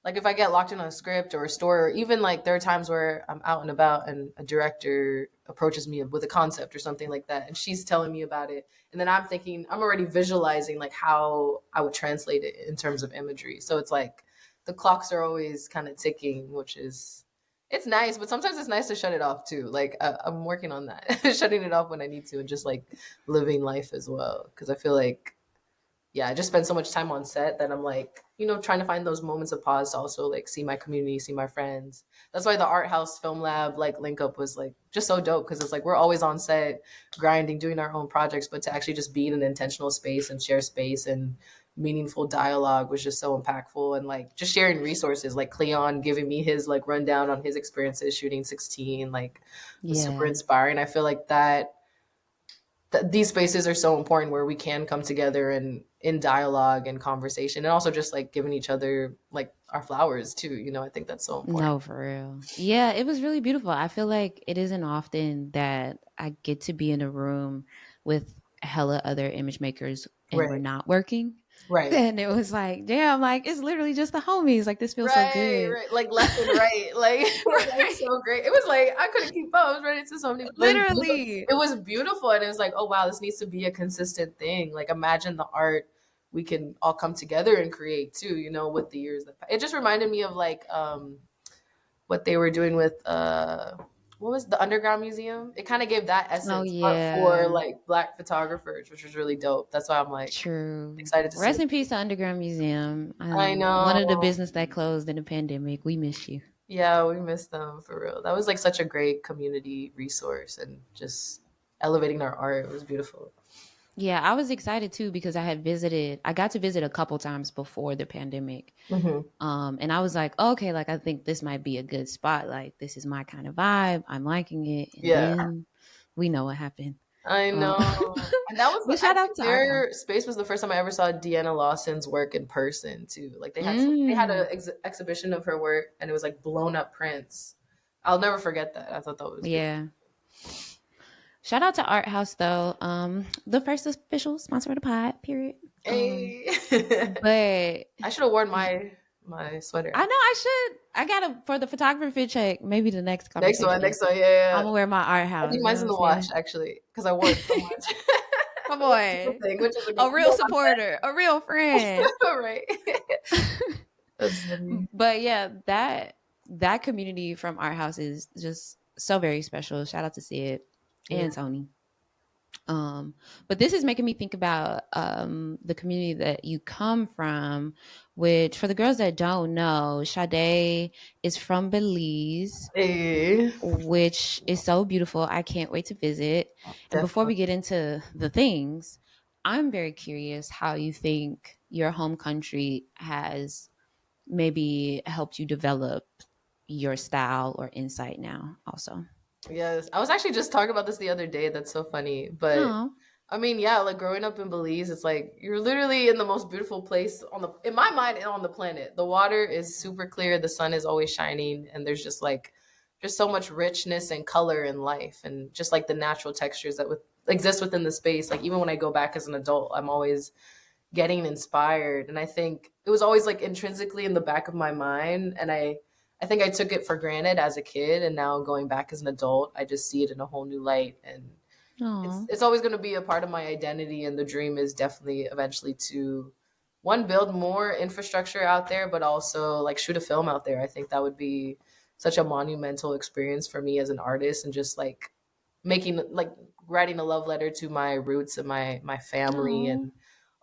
[SPEAKER 2] like, if I get locked in on a script or a story, or even like there are times where I'm out and about and a director approaches me with a concept or something like that, and she's telling me about it, and then I'm thinking, I'm already visualizing like how I would translate it in terms of imagery. So it's like the clocks are always kind of ticking, which is it's nice, but sometimes it's nice to shut it off too. Like I'm working on that, shutting it off when I need to, and just like living life as well, because I feel like yeah, I just spend so much time on set that I'm like, trying to find those moments of pause to also like see my community, see my friends. That's why the art house film lab like link up was like just so dope, because it's like we're always on set grinding, doing our own projects, but to actually just be in an intentional space and share space and meaningful dialogue was just so impactful. And like just sharing resources, like Cleon giving me his like rundown on his experiences shooting 16, like was super
[SPEAKER 1] Yeah.
[SPEAKER 2] inspiring. I feel like these spaces are so important where we can come together and in dialogue and conversation, and also just like giving each other like our flowers too. I think that's so important.
[SPEAKER 1] No, for real. Yeah, it was really beautiful. I feel like it isn't often that I get to be in a room with hella other image makers and we're
[SPEAKER 2] Right,
[SPEAKER 1] not working.
[SPEAKER 2] right,
[SPEAKER 1] Then it was like, damn, like it's literally just the homies. Like this feels so
[SPEAKER 2] right,
[SPEAKER 1] good.
[SPEAKER 2] right. Like left and right, like that was
[SPEAKER 1] Right.
[SPEAKER 2] so great. It was like I couldn't keep up. I was ready to so many. But
[SPEAKER 1] Literally.
[SPEAKER 2] it was beautiful, and it was like, oh wow, this needs to be a consistent thing. Like imagine the art we can all come together and create too. With the years it just reminded me of like what they were doing with what was the underground museum. It kind of gave that
[SPEAKER 1] Oh
[SPEAKER 2] essence, but for
[SPEAKER 1] yeah.
[SPEAKER 2] like black photographers, which was really dope. That's why I'm like
[SPEAKER 1] True.
[SPEAKER 2] excited to see
[SPEAKER 1] Rest
[SPEAKER 2] it.
[SPEAKER 1] in peace to Underground Museum.
[SPEAKER 2] I
[SPEAKER 1] One of the
[SPEAKER 2] know.
[SPEAKER 1] business that closed in the pandemic. We miss you.
[SPEAKER 2] Yeah, we miss them for real. That was like such a great community resource, and just elevating our art. It was beautiful.
[SPEAKER 1] Yeah, I was excited too because I got to visit a couple times before the pandemic.
[SPEAKER 2] Hmm.
[SPEAKER 1] And I was like, okay, like I think this might be a good spot. Like this is my kind of vibe. I'm liking it. And
[SPEAKER 2] Yeah,
[SPEAKER 1] then we know what happened.
[SPEAKER 2] I
[SPEAKER 1] Um,
[SPEAKER 2] know. And that was,
[SPEAKER 1] but
[SPEAKER 2] I
[SPEAKER 1] shout out
[SPEAKER 2] think
[SPEAKER 1] to Art House.
[SPEAKER 2] their space was the first time I ever saw Deanna Lawson's work in person too. Like they had
[SPEAKER 1] Mm,
[SPEAKER 2] an exhibition of her work, and it was like blown up prints. I'll never forget that. I thought that was beautiful.
[SPEAKER 1] yeah. Shout out to Art House though. The first official sponsor of the pod, period.
[SPEAKER 2] Hey,
[SPEAKER 1] But
[SPEAKER 2] I should have worn my
[SPEAKER 1] I
[SPEAKER 2] sweater.
[SPEAKER 1] know I should. I gotta for the photography check. Maybe the next
[SPEAKER 2] Next one,
[SPEAKER 1] conversation.
[SPEAKER 2] next one, yeah, yeah.
[SPEAKER 1] I'm gonna wear my Art
[SPEAKER 2] I think
[SPEAKER 1] House. You know
[SPEAKER 2] mine's
[SPEAKER 1] what
[SPEAKER 2] in
[SPEAKER 1] I'm
[SPEAKER 2] the wash
[SPEAKER 1] saying?
[SPEAKER 2] actually because I wore it so much.
[SPEAKER 1] Come
[SPEAKER 2] Which is a good
[SPEAKER 1] on,
[SPEAKER 2] thing. Which is a good
[SPEAKER 1] a
[SPEAKER 2] thing.
[SPEAKER 1] real supporter, a real friend.
[SPEAKER 2] Right. That's funny.
[SPEAKER 1] But yeah, that community from Art House is just so very special. Shout out to Sid
[SPEAKER 2] Yeah.
[SPEAKER 1] and Tony. Um, but this is making me think about the community that you come from, which for the girls that don't know, Sade is from Belize,
[SPEAKER 2] Hey,
[SPEAKER 1] which is so beautiful. I can't wait to visit. And before
[SPEAKER 2] definitely.
[SPEAKER 1] we get into the things, I'm very curious how you think your home country has maybe helped you develop your style or insight now also.
[SPEAKER 2] Yes, I was actually just talking about this the other day. That's so funny. But
[SPEAKER 1] Oh,
[SPEAKER 2] I mean, yeah, like growing up in Belize, it's like you're literally in the most beautiful place in my mind, and on the planet. The water is super clear, the sun is always shining, and there's just so much richness and color in life, and just like the natural textures that exist within the space. Like even when I go back as an adult, I'm always getting inspired, and I think it was always like intrinsically in the back of my mind, and I think I took it for granted as a kid, and now going back as an adult, I just see it in a whole new light, and it's
[SPEAKER 1] oh,
[SPEAKER 2] it's always going to be a part of my identity. And the dream is definitely eventually to one, build more infrastructure out there, but also like shoot a film out there. I think that would be such a monumental experience for me as an artist, and just like making like writing a love letter to my roots and my family.
[SPEAKER 1] oh,
[SPEAKER 2] And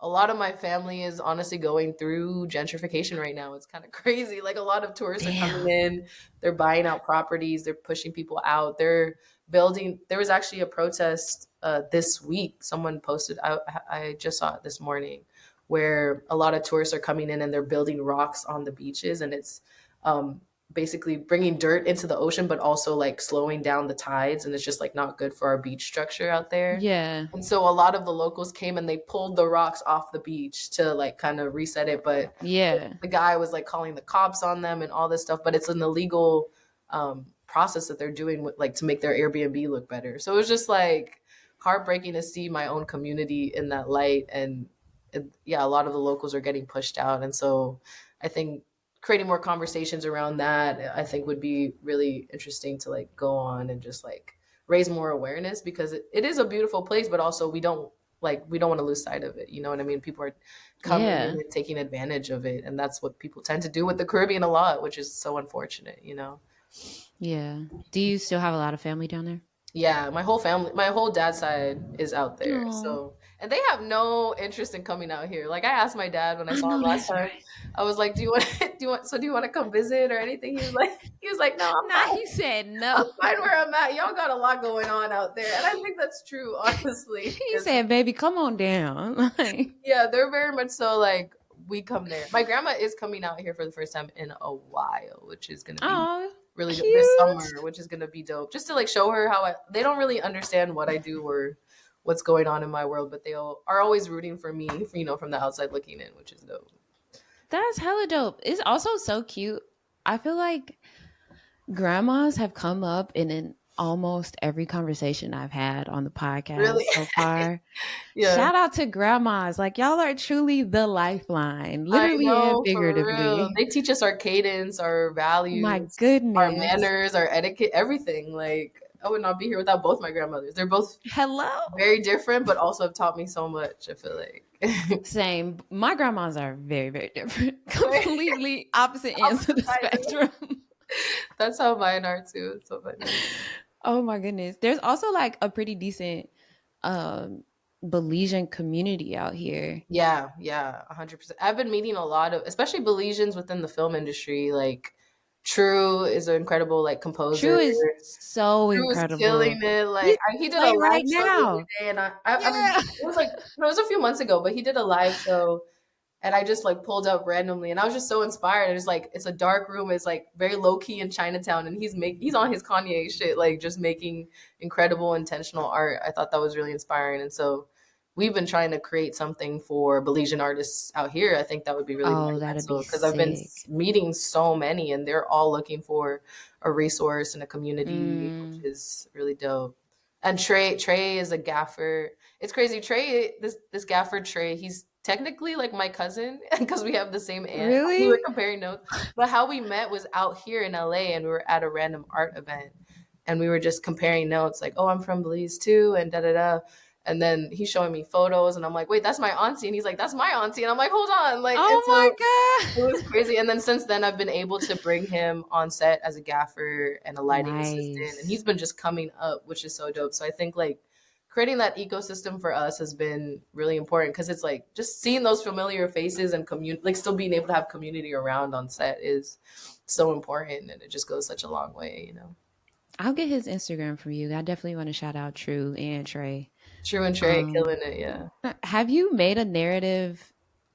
[SPEAKER 2] a lot of my family is honestly going through gentrification right now. It's kind of crazy. Like a lot of tourists are coming
[SPEAKER 1] damn.
[SPEAKER 2] in, they're buying out properties, they're pushing people out, they're building. There was actually a protest this week. Someone posted, I just saw it this morning, where a lot of tourists are coming in and they're building rocks on the beaches, and it's um, basically bringing dirt into the ocean, but also like slowing down the tides, and it's just like not good for our beach structure out there.
[SPEAKER 1] Yeah.
[SPEAKER 2] And so a lot of the locals came and they pulled the rocks off the beach to like kind of reset it, but
[SPEAKER 1] Yeah.
[SPEAKER 2] the guy was like calling the cops on them and all this stuff, but it's an illegal process that they're doing with like to make their Airbnb look better. So it was just like heartbreaking to see my own community in that light. And yeah, a lot of the locals are getting pushed out. And so I think creating more conversations around that, I think would be really interesting to like go on and just like raise more awareness, because it is a beautiful place, but also we don't want to lose sight of it. You know what I mean? People are coming in
[SPEAKER 1] Yeah.
[SPEAKER 2] and taking advantage of it. And that's what people tend to do with the Caribbean a lot, which is so unfortunate, you know?
[SPEAKER 1] Yeah. Do you still have a lot of family down there?
[SPEAKER 2] Yeah, my whole family, my whole dad's side is out there.
[SPEAKER 1] Oh,
[SPEAKER 2] So, and they have no interest in coming out here. Like I asked my dad when I
[SPEAKER 1] I
[SPEAKER 2] saw him
[SPEAKER 1] know
[SPEAKER 2] last
[SPEAKER 1] that's
[SPEAKER 2] time,
[SPEAKER 1] right.
[SPEAKER 2] I was like, "Do you want do you want to come visit or anything?" He was like, "No, I'm
[SPEAKER 1] Nah,
[SPEAKER 2] fine.
[SPEAKER 1] he said
[SPEAKER 2] I'm
[SPEAKER 1] no.
[SPEAKER 2] fine where I'm at. Y'all got a lot going on out there." And I think that's true, honestly,
[SPEAKER 1] He
[SPEAKER 2] because
[SPEAKER 1] said, "Baby, come on down." Like,
[SPEAKER 2] yeah, they're very much so like we come there. My grandma is coming out here for the first time in a while, which is gonna be
[SPEAKER 1] oh,
[SPEAKER 2] really dope this
[SPEAKER 1] cute.
[SPEAKER 2] summer, which is gonna be dope. Just to like show her how they don't really understand what I do or what's going on in my world, but are always rooting for me, from the outside looking in, which is dope.
[SPEAKER 1] That's hella dope. It's also so cute. I feel like grandmas have come up in almost every conversation I've had on the podcast
[SPEAKER 2] Really,
[SPEAKER 1] so far.
[SPEAKER 2] yeah.
[SPEAKER 1] Shout out to grandmas. Like, y'all are truly the lifeline,
[SPEAKER 2] I
[SPEAKER 1] literally and
[SPEAKER 2] know, for real.
[SPEAKER 1] figuratively.
[SPEAKER 2] They teach us our cadence, our
[SPEAKER 1] My
[SPEAKER 2] values, our
[SPEAKER 1] goodness.
[SPEAKER 2] manners, our etiquette, everything. Like I would not be here without both my grandmothers. They're both
[SPEAKER 1] Hello.
[SPEAKER 2] very different, but also have taught me so much, I feel like.
[SPEAKER 1] Same. My grandmas are very, very different. Completely opposite ends of
[SPEAKER 2] Opposite
[SPEAKER 1] the
[SPEAKER 2] sides.
[SPEAKER 1] spectrum.
[SPEAKER 2] That's how mine are too. It's so funny.
[SPEAKER 1] Oh my goodness. There's also like a pretty decent um Belizean community out here.
[SPEAKER 2] Yeah, yeah, 100%. I've been meeting a lot of, especially Belizeans within the film industry. Like, True is an incredible like composer.
[SPEAKER 1] True is so
[SPEAKER 2] True was killing
[SPEAKER 1] incredible.
[SPEAKER 2] it.
[SPEAKER 1] He's
[SPEAKER 2] He did a
[SPEAKER 1] LA
[SPEAKER 2] live
[SPEAKER 1] right
[SPEAKER 2] show the other
[SPEAKER 1] now.
[SPEAKER 2] day, and I mean,
[SPEAKER 1] Yeah.
[SPEAKER 2] it was like no, it was a few months ago, but he did a live show, and I just like pulled up randomly, and I was just so inspired. It's like it's a dark room. It's like very low key in Chinatown, and he's on his Kanye shit, like just making incredible intentional art. I thought that was really inspiring, and so we've been trying to create something for Belizean artists out here. I think that would be really
[SPEAKER 1] Oh, that'd be
[SPEAKER 2] monumental because I've been
[SPEAKER 1] sick.
[SPEAKER 2] meeting so many, and they're all looking for a resource and a community, which
[SPEAKER 1] Mm,
[SPEAKER 2] is really dope. And Trey is a gaffer. It's crazy. Trey, this gaffer Trey, he's technically like my cousin because we have the same aunt. We were
[SPEAKER 1] really?
[SPEAKER 2] comparing notes, but how we met was out here in LA, and we were at a random art event, and we were just comparing notes, like, "Oh, I'm from Belize too," and da da da. And then he's showing me photos, and I'm like, "Wait, that's my auntie," and he's like, "That's my auntie," and I'm like, "Hold on," like, and
[SPEAKER 1] Oh
[SPEAKER 2] so it
[SPEAKER 1] my
[SPEAKER 2] was crazy. And then since then, I've been able to bring him on set as a gaffer and a
[SPEAKER 1] god.
[SPEAKER 2] lighting assistant, and he's
[SPEAKER 1] Nice.
[SPEAKER 2] been just coming up, which is so dope. So I think like creating that ecosystem for us has been really important because it's like just seeing those familiar faces and like still being able to have community around on set is so important, and it just goes such a long way.
[SPEAKER 1] I'll get his Instagram for you. I definitely want to shout out True and Trey.
[SPEAKER 2] True and Trey
[SPEAKER 1] Um,
[SPEAKER 2] killing it, yeah.
[SPEAKER 1] have you made a narrative,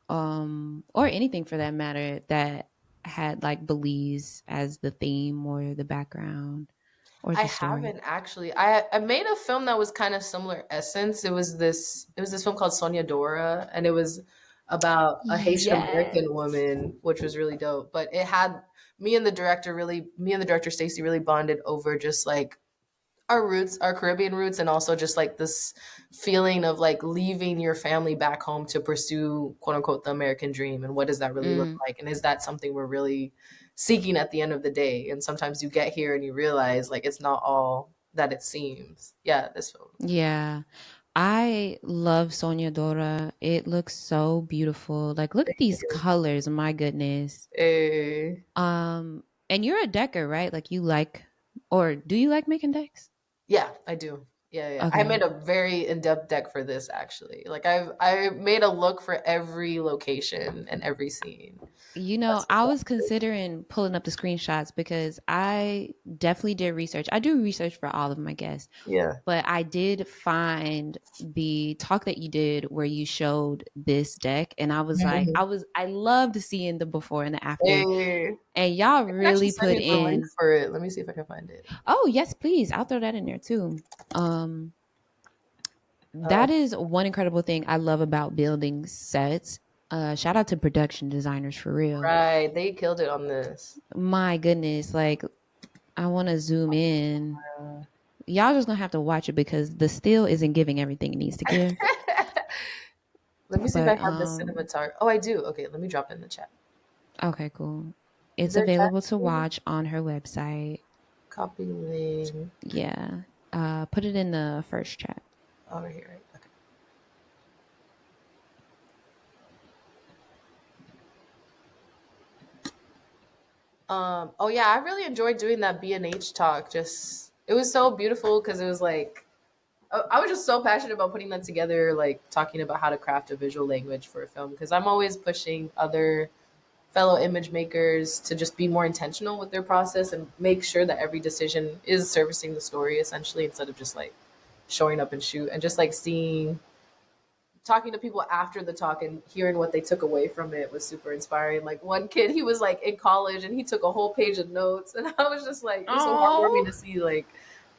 [SPEAKER 1] or anything for that matter, that had like Belize as the theme or the background or
[SPEAKER 2] I
[SPEAKER 1] the story?
[SPEAKER 2] haven't actually. I made a film that was kind of similar essence. It was this film called Soñadora, and it was about a Haitian American
[SPEAKER 1] Yes.
[SPEAKER 2] woman, which was really dope. But it had me and the director Stacy really bonded over just like our roots, our Caribbean roots, and also just like this feeling of like leaving your family back home to pursue quote unquote the American dream. And what does that really look
[SPEAKER 1] Mm,
[SPEAKER 2] like? And is that something we're really seeking at the end of the day? And sometimes you get here and you realize like it's not all that it seems. Yeah, this film.
[SPEAKER 1] yeah. I love Soñadora. It looks so beautiful. Like, look at these colors. My goodness.
[SPEAKER 2] Eh,
[SPEAKER 1] And you're a decker, right? Like, you like, or do you like making decks?
[SPEAKER 2] yeah, I do. Yeah. I
[SPEAKER 1] Okay.
[SPEAKER 2] made a very in-depth deck for this actually. Like I made a look for every location and every scene. That's
[SPEAKER 1] I was considering pulling up the screenshots because I definitely did research. I do research for all of my guests,
[SPEAKER 2] yeah.
[SPEAKER 1] but I did find the talk that you did where you showed this deck, and I was like,
[SPEAKER 2] Mhm.
[SPEAKER 1] I loved seeing the before and the after,
[SPEAKER 2] Hey,
[SPEAKER 1] and y'all
[SPEAKER 2] I can actually
[SPEAKER 1] really
[SPEAKER 2] send
[SPEAKER 1] put
[SPEAKER 2] you the link
[SPEAKER 1] in.
[SPEAKER 2] for it. Let me see if I can find it.
[SPEAKER 1] Oh yes, please, I'll throw that in there too. Um,
[SPEAKER 2] Uh,
[SPEAKER 1] that is one incredible thing I love about building sets. Shout out to production designers for real.
[SPEAKER 2] right, they killed it on this.
[SPEAKER 1] My goodness, like I want to zoom in.
[SPEAKER 2] Uh,
[SPEAKER 1] Y'all just gonna have to watch it because the still isn't giving everything it needs to give.
[SPEAKER 2] let me see if I
[SPEAKER 1] But
[SPEAKER 2] have the cinematographer. Oh, I do. Okay, let me drop it in the chat.
[SPEAKER 1] okay, cool.
[SPEAKER 2] Is
[SPEAKER 1] It's
[SPEAKER 2] there a chat?
[SPEAKER 1] available to watch on her website.
[SPEAKER 2] Copy link
[SPEAKER 1] Yeah. Put it in the first chat.
[SPEAKER 2] over here. Right? Okay. Oh yeah, I really enjoyed doing that B&H talk. Just it was so beautiful because it was like I was just so passionate about putting that together, like talking about how to craft a visual language for a film. Because I'm always pushing other fellow image makers to just be more intentional with their process and make sure that every decision is servicing the story essentially instead of just like showing up and shoot and just like seeing talking to people after the talk and hearing what they took away from it was super inspiring. Like one kid, he was like in college and he took a whole page of notes, and I was just like, it was so heartwarming
[SPEAKER 1] Oh,
[SPEAKER 2] to see like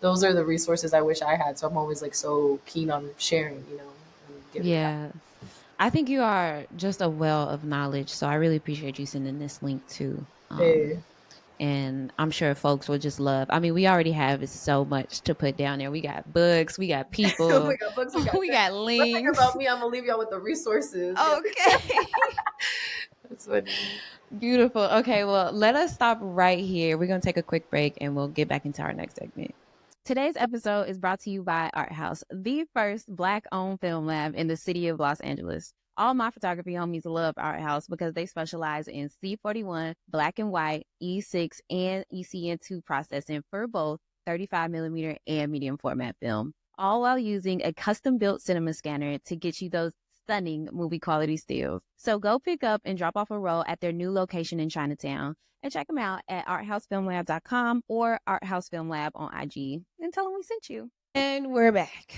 [SPEAKER 2] those are the resources I wish I had. So I'm always like so keen on sharing, and giving back.
[SPEAKER 1] yeah. I think you are just a well of knowledge. So I really appreciate you sending this link too.
[SPEAKER 2] Hey.
[SPEAKER 1] And I'm sure folks will just love. I mean, we already have so much to put down there. We got books, we got
[SPEAKER 2] We
[SPEAKER 1] people,
[SPEAKER 2] got books, we got
[SPEAKER 1] we
[SPEAKER 2] this.
[SPEAKER 1] got
[SPEAKER 2] One thing
[SPEAKER 1] links.
[SPEAKER 2] about me, I'm gonna leave y'all with the resources. Yeah,
[SPEAKER 1] Okay.
[SPEAKER 2] that's funny.
[SPEAKER 1] Beautiful. Okay, well, let us stop right here. We're going to take a quick break and we'll get back into our next segment. Today's episode is brought to you by Art House, the first Black owned film lab in the city of Los Angeles. All my photography homies love Art House because they specialize in C41, black and white, E6, and ECN2 processing for both 35mm and medium format film, all while using a custom built cinema scanner to get you those stunning movie quality stills. So go pick up and drop off a roll at their new location in Chinatown and check them out at arthousefilmlab.com or arthousefilmlab on IG and tell them we sent you. And we're back.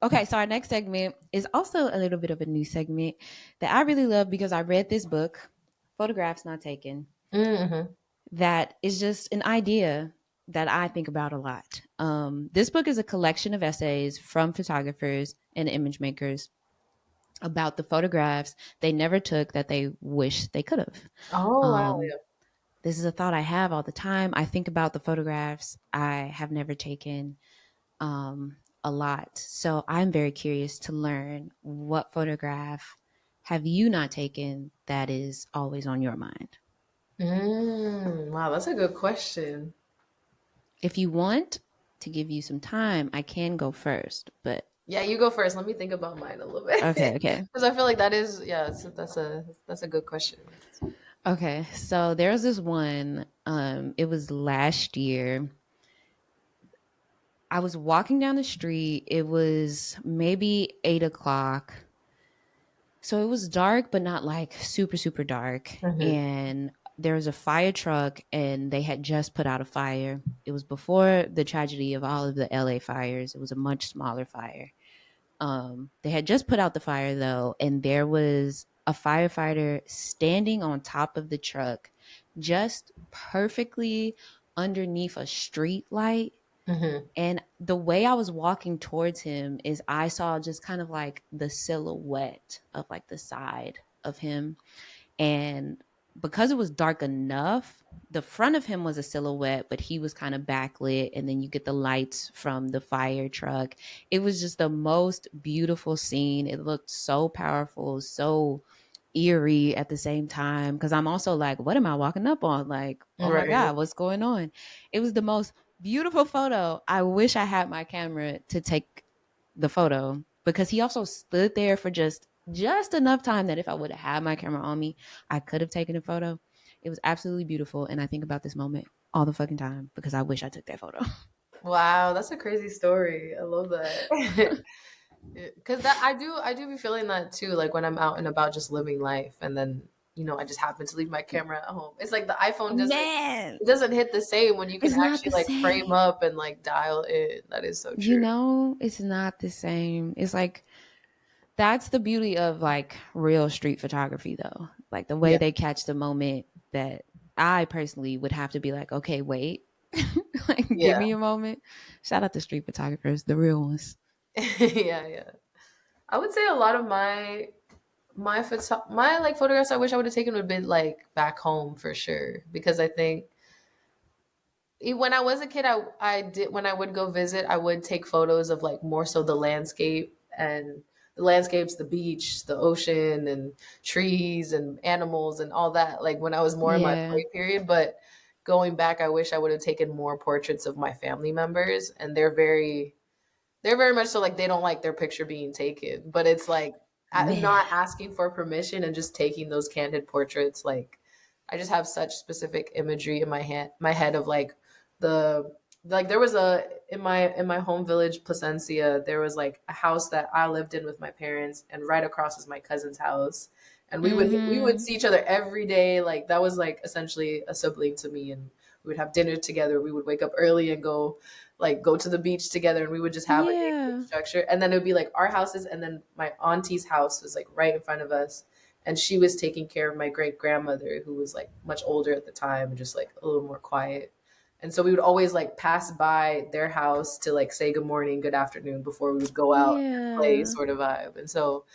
[SPEAKER 1] Okay, so our next segment is also a little bit of a new segment that I really love because I read this book, Photographs Not Taken,
[SPEAKER 2] Mm-hmm.
[SPEAKER 1] that is just an idea that I think about a lot. This book is a collection of essays from photographers and image makers about the photographs they never took that they wish they could have.
[SPEAKER 2] Oh wow,
[SPEAKER 1] Um, this is a thought I have all the time. I think about the photographs I have never taken a lot. So I'm very curious to learn what photograph have you not taken that is always on your mind?
[SPEAKER 2] yeah. Wow, that's a good question.
[SPEAKER 1] If you want to give you some time, I can go first, but
[SPEAKER 2] Yeah, you go first. Let me think about mine a little bit
[SPEAKER 1] okay, okay.
[SPEAKER 2] because I feel like that is yeah, that's a good question.
[SPEAKER 1] Okay. So there's this one, it was last year. I was walking down the street. It was maybe 8 o'clock. So it was dark, but not like super, super dark.
[SPEAKER 2] Mm-hmm.
[SPEAKER 1] And there was a fire truck, and they had just put out a fire. It was before the tragedy of all of the LA fires. It was a much smaller fire. They had just put out the fire though, and there was a firefighter standing on top of the truck, just perfectly underneath a street light.
[SPEAKER 2] Mm-hmm.
[SPEAKER 1] And the way I was walking towards him is I saw just kind of like the silhouette of like the side of him. And because it was dark enough, the front of him was a silhouette, but he was kind of backlit. And then you get the lights from the fire truck. It was just the most beautiful scene. It looked so powerful, so eerie at the same time. Cause I'm also like, what am I walking up on? Like, oh my
[SPEAKER 2] Right.
[SPEAKER 1] God, what's going on? It was the most beautiful photo. I wish I had my camera to take the photo because he also stood there for just enough time that if I would have had my camera on me, I could have taken a photo. It was absolutely beautiful. And I think about this moment all the fucking time because I wish I took that photo.
[SPEAKER 2] Wow, that's a crazy story. I love that. Because that I do be feeling that too. Like when I'm out and about, just living life, and then I just happen to leave my camera at home. It's like the iPhone doesn't
[SPEAKER 1] Man,
[SPEAKER 2] it doesn't hit the same when you can
[SPEAKER 1] it's not
[SPEAKER 2] actually
[SPEAKER 1] the
[SPEAKER 2] like frame
[SPEAKER 1] same.
[SPEAKER 2] up and like dial in. That is so true.
[SPEAKER 1] It's not the same. It's like that's the beauty of like real street photography though. Like the way
[SPEAKER 2] Yeah,
[SPEAKER 1] they catch the moment that I personally would have to be like, okay, wait. Like give
[SPEAKER 2] yeah,
[SPEAKER 1] me a moment. Shout out to street photographers, the real ones.
[SPEAKER 2] yeah, yeah. I would say a lot of my like photographs I wish I would have taken would have been like back home for sure because I think when I was a kid, I did when I would go visit, I would take photos of like more so the landscape and the landscapes, the beach, the ocean, and trees and animals and all that. Like when I was more in my
[SPEAKER 1] Yeah.
[SPEAKER 2] play period, but going back, I wish I would have taken more portraits of my family members, and they're very much so like they don't like their picture being taken, but it's like
[SPEAKER 1] Man.
[SPEAKER 2] not asking for permission and just taking those candid portraits. Like I just have such specific imagery in my head of like the like there was a in my home village Placencia, there was like a house that I lived in with my parents, and right across was my cousin's house, and we would
[SPEAKER 1] Mm-hmm.
[SPEAKER 2] see each other every day. Like that was like essentially a sibling to me, and we would have dinner together. We would wake up early and go to the beach together, and we would just have a day
[SPEAKER 1] Yeah.
[SPEAKER 2] structure. And then it would be like our houses, and then my auntie's house was like right in front of us, and she was taking care of my great grandmother who was like much older at the time and just like a little more quiet. And so we would always like pass by their house to like say good morning, good afternoon before we would go out and play
[SPEAKER 1] Yeah.
[SPEAKER 2] sort of vibe. And so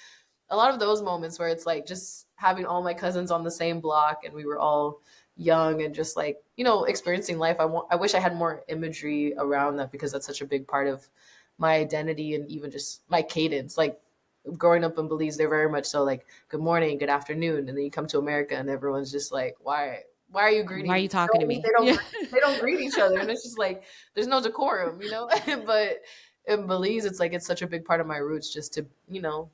[SPEAKER 2] a lot of those moments where it's like just having all my cousins on the same block and we were all young and just like experiencing life. I wish I had more imagery around that because that's such a big part of my identity and even just my cadence. Like growing up in Belize, they're very much so like good morning, good afternoon, and then you come to America and everyone's just like why are you
[SPEAKER 1] Why
[SPEAKER 2] greeting
[SPEAKER 1] are
[SPEAKER 2] me?
[SPEAKER 1] you talking to
[SPEAKER 2] They
[SPEAKER 1] me?
[SPEAKER 2] don't
[SPEAKER 1] Yeah.
[SPEAKER 2] greet each other, and it's just like there's no decorum. But in Belize, it's like it's such a big part of my roots just to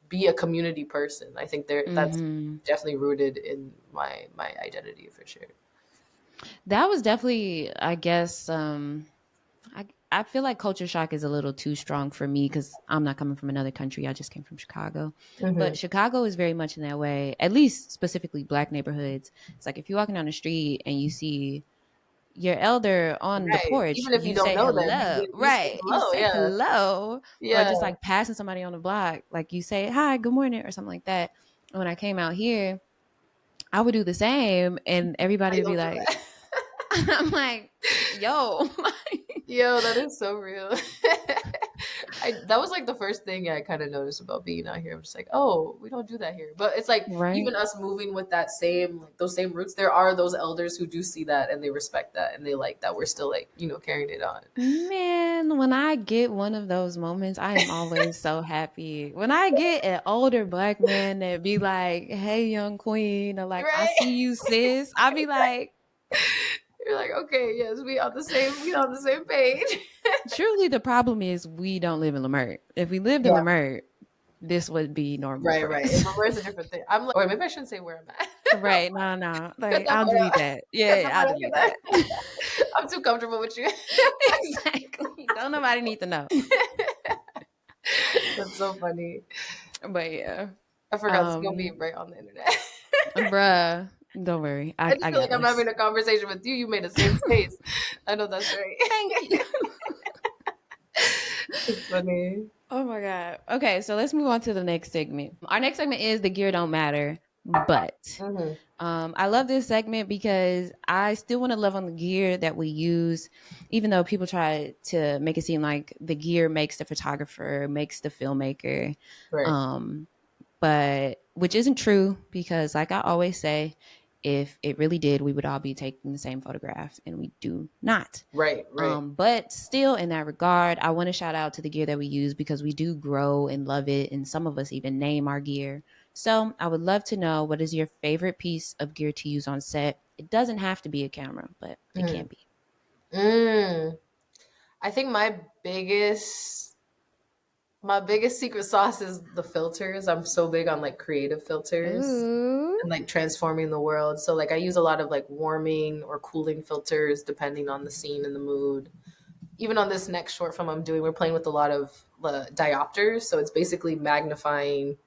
[SPEAKER 2] be a community person. I think that's
[SPEAKER 1] Mm-hmm.
[SPEAKER 2] definitely rooted in my identity for sure.
[SPEAKER 1] That was definitely, I guess, I feel like culture shock is a little too strong for me because I'm not coming from another country. I just came from Chicago. But
[SPEAKER 2] Hmm.
[SPEAKER 1] Chicago is very much in that way, at least specifically black neighborhoods. It's like if you're walking down the street and you see your elder on the
[SPEAKER 2] Right.
[SPEAKER 1] porch,
[SPEAKER 2] Even if you
[SPEAKER 1] you
[SPEAKER 2] don't
[SPEAKER 1] say
[SPEAKER 2] know them,
[SPEAKER 1] hello.
[SPEAKER 2] you say
[SPEAKER 1] Right. You
[SPEAKER 2] hello.
[SPEAKER 1] say
[SPEAKER 2] Yeah.
[SPEAKER 1] hello. Or
[SPEAKER 2] Yeah.
[SPEAKER 1] just like passing somebody on the block, like you say, hi, good morning, or something like that. And when I came out here, I would do the same and everybody
[SPEAKER 2] I
[SPEAKER 1] would be
[SPEAKER 2] don't do
[SPEAKER 1] like,
[SPEAKER 2] that.
[SPEAKER 1] I'm like, yo.
[SPEAKER 2] Yo, that is so real. That was like the first thing I kind of noticed about being out here. I'm just like, oh, we don't do that here. But it's like
[SPEAKER 1] Right.
[SPEAKER 2] even us moving with that same like those same roots, there are those elders who do see that and they respect that and they like that we're still like carrying it on.
[SPEAKER 1] Man, when I get one of those moments, I am always so happy. When I get an older black man that be like, "Hey, young queen," or like, "I
[SPEAKER 2] Right?
[SPEAKER 1] see you, sis," I be like,
[SPEAKER 2] You're like, okay, yes, we on the same page.
[SPEAKER 1] "Truly, the problem is we don't live in Lamert. If we lived in
[SPEAKER 2] Yeah.
[SPEAKER 1] Lamert, this would be normal
[SPEAKER 2] Right,
[SPEAKER 1] for
[SPEAKER 2] right.
[SPEAKER 1] us."
[SPEAKER 2] And where's a different thing? I'm like, or maybe I shouldn't say where I'm at.
[SPEAKER 1] Right? No, no.
[SPEAKER 2] Cut
[SPEAKER 1] Like,
[SPEAKER 2] that
[SPEAKER 1] I'll
[SPEAKER 2] part
[SPEAKER 1] delete
[SPEAKER 2] out.
[SPEAKER 1] that.
[SPEAKER 2] Cut that
[SPEAKER 1] Yeah, I'll
[SPEAKER 2] part out.
[SPEAKER 1] delete
[SPEAKER 2] Cut
[SPEAKER 1] that.
[SPEAKER 2] that. I'm too comfortable with you.
[SPEAKER 1] Exactly. Don't nobody need to know.
[SPEAKER 2] That's so funny.
[SPEAKER 1] But yeah,
[SPEAKER 2] I forgot it's gonna be
[SPEAKER 1] um,
[SPEAKER 2] right on the internet.
[SPEAKER 1] bruh, don't worry.
[SPEAKER 2] I
[SPEAKER 1] I
[SPEAKER 2] just feel
[SPEAKER 1] got
[SPEAKER 2] like I'm
[SPEAKER 1] this.
[SPEAKER 2] having a conversation with you. You made a safe space. I know that's right.
[SPEAKER 1] Thank you.
[SPEAKER 2] It's funny.
[SPEAKER 1] Oh my god. Okay, so let's move on to the next segment. Our next segment is the gear don't matter, but
[SPEAKER 2] Hmm.
[SPEAKER 1] I love this segment because I still want to love on the gear that we use, even though people try to make it seem like the gear makes the photographer, makes the filmmaker.
[SPEAKER 2] Right.
[SPEAKER 1] Um, but which isn't true because, like I always say, if it really did, we would all be taking the same photograph, and we do not.
[SPEAKER 2] Right. Right.
[SPEAKER 1] But still, in that regard, I want to shout out to the gear that we use because we do grow and love it, and some of us even name our gear. So I would love to know, what is your favorite piece of gear to use on set? It doesn't have to be a camera, but it can
[SPEAKER 2] Mm.
[SPEAKER 1] be.
[SPEAKER 2] Mm. I think my biggest secret sauce is the filters. I'm so big on like creative filters
[SPEAKER 1] Ooh.
[SPEAKER 2] and like transforming the world. So like I use a lot of like warming or cooling filters depending on the scene and the mood. even on this next short film I'm doing, we're playing with a lot of diopters. So it's basically magnifying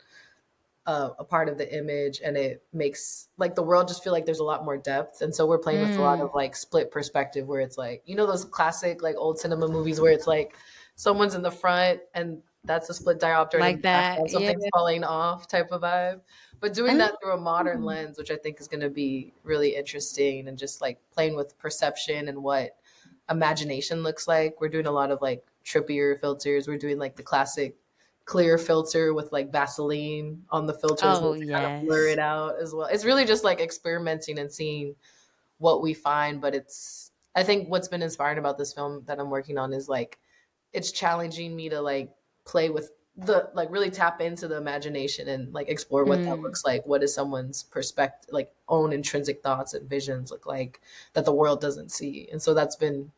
[SPEAKER 2] a part of the image, and it makes like the world just feel like there's a lot more depth. And so we're playing with a lot of like split perspective, where it's like, you know, those classic like old cinema movies where it's like someone's in the front and that's a split diopter, and in
[SPEAKER 1] Like
[SPEAKER 2] the
[SPEAKER 1] that.
[SPEAKER 2] background
[SPEAKER 1] Yeah.
[SPEAKER 2] something's falling off type of vibe. But doing that through a modern
[SPEAKER 1] Oh.
[SPEAKER 2] lens, which I think is going to be really interesting, and just like playing with perception and what imagination looks like. We're doing a lot of like trippier filters. We're doing like the classic clear filter with like Vaseline on the filter as well
[SPEAKER 1] Oh,
[SPEAKER 2] to kind of blur
[SPEAKER 1] yes.
[SPEAKER 2] it out as well. It's really just like experimenting and seeing what we find. But it's, I think what's been inspiring about this film that I'm working on is like it's challenging me to like play with the like really tap into the imagination and like explore what that
[SPEAKER 1] Mm.
[SPEAKER 2] looks like. What is someone's perspective, like own intrinsic thoughts and visions look like that the world doesn't see. And so that's been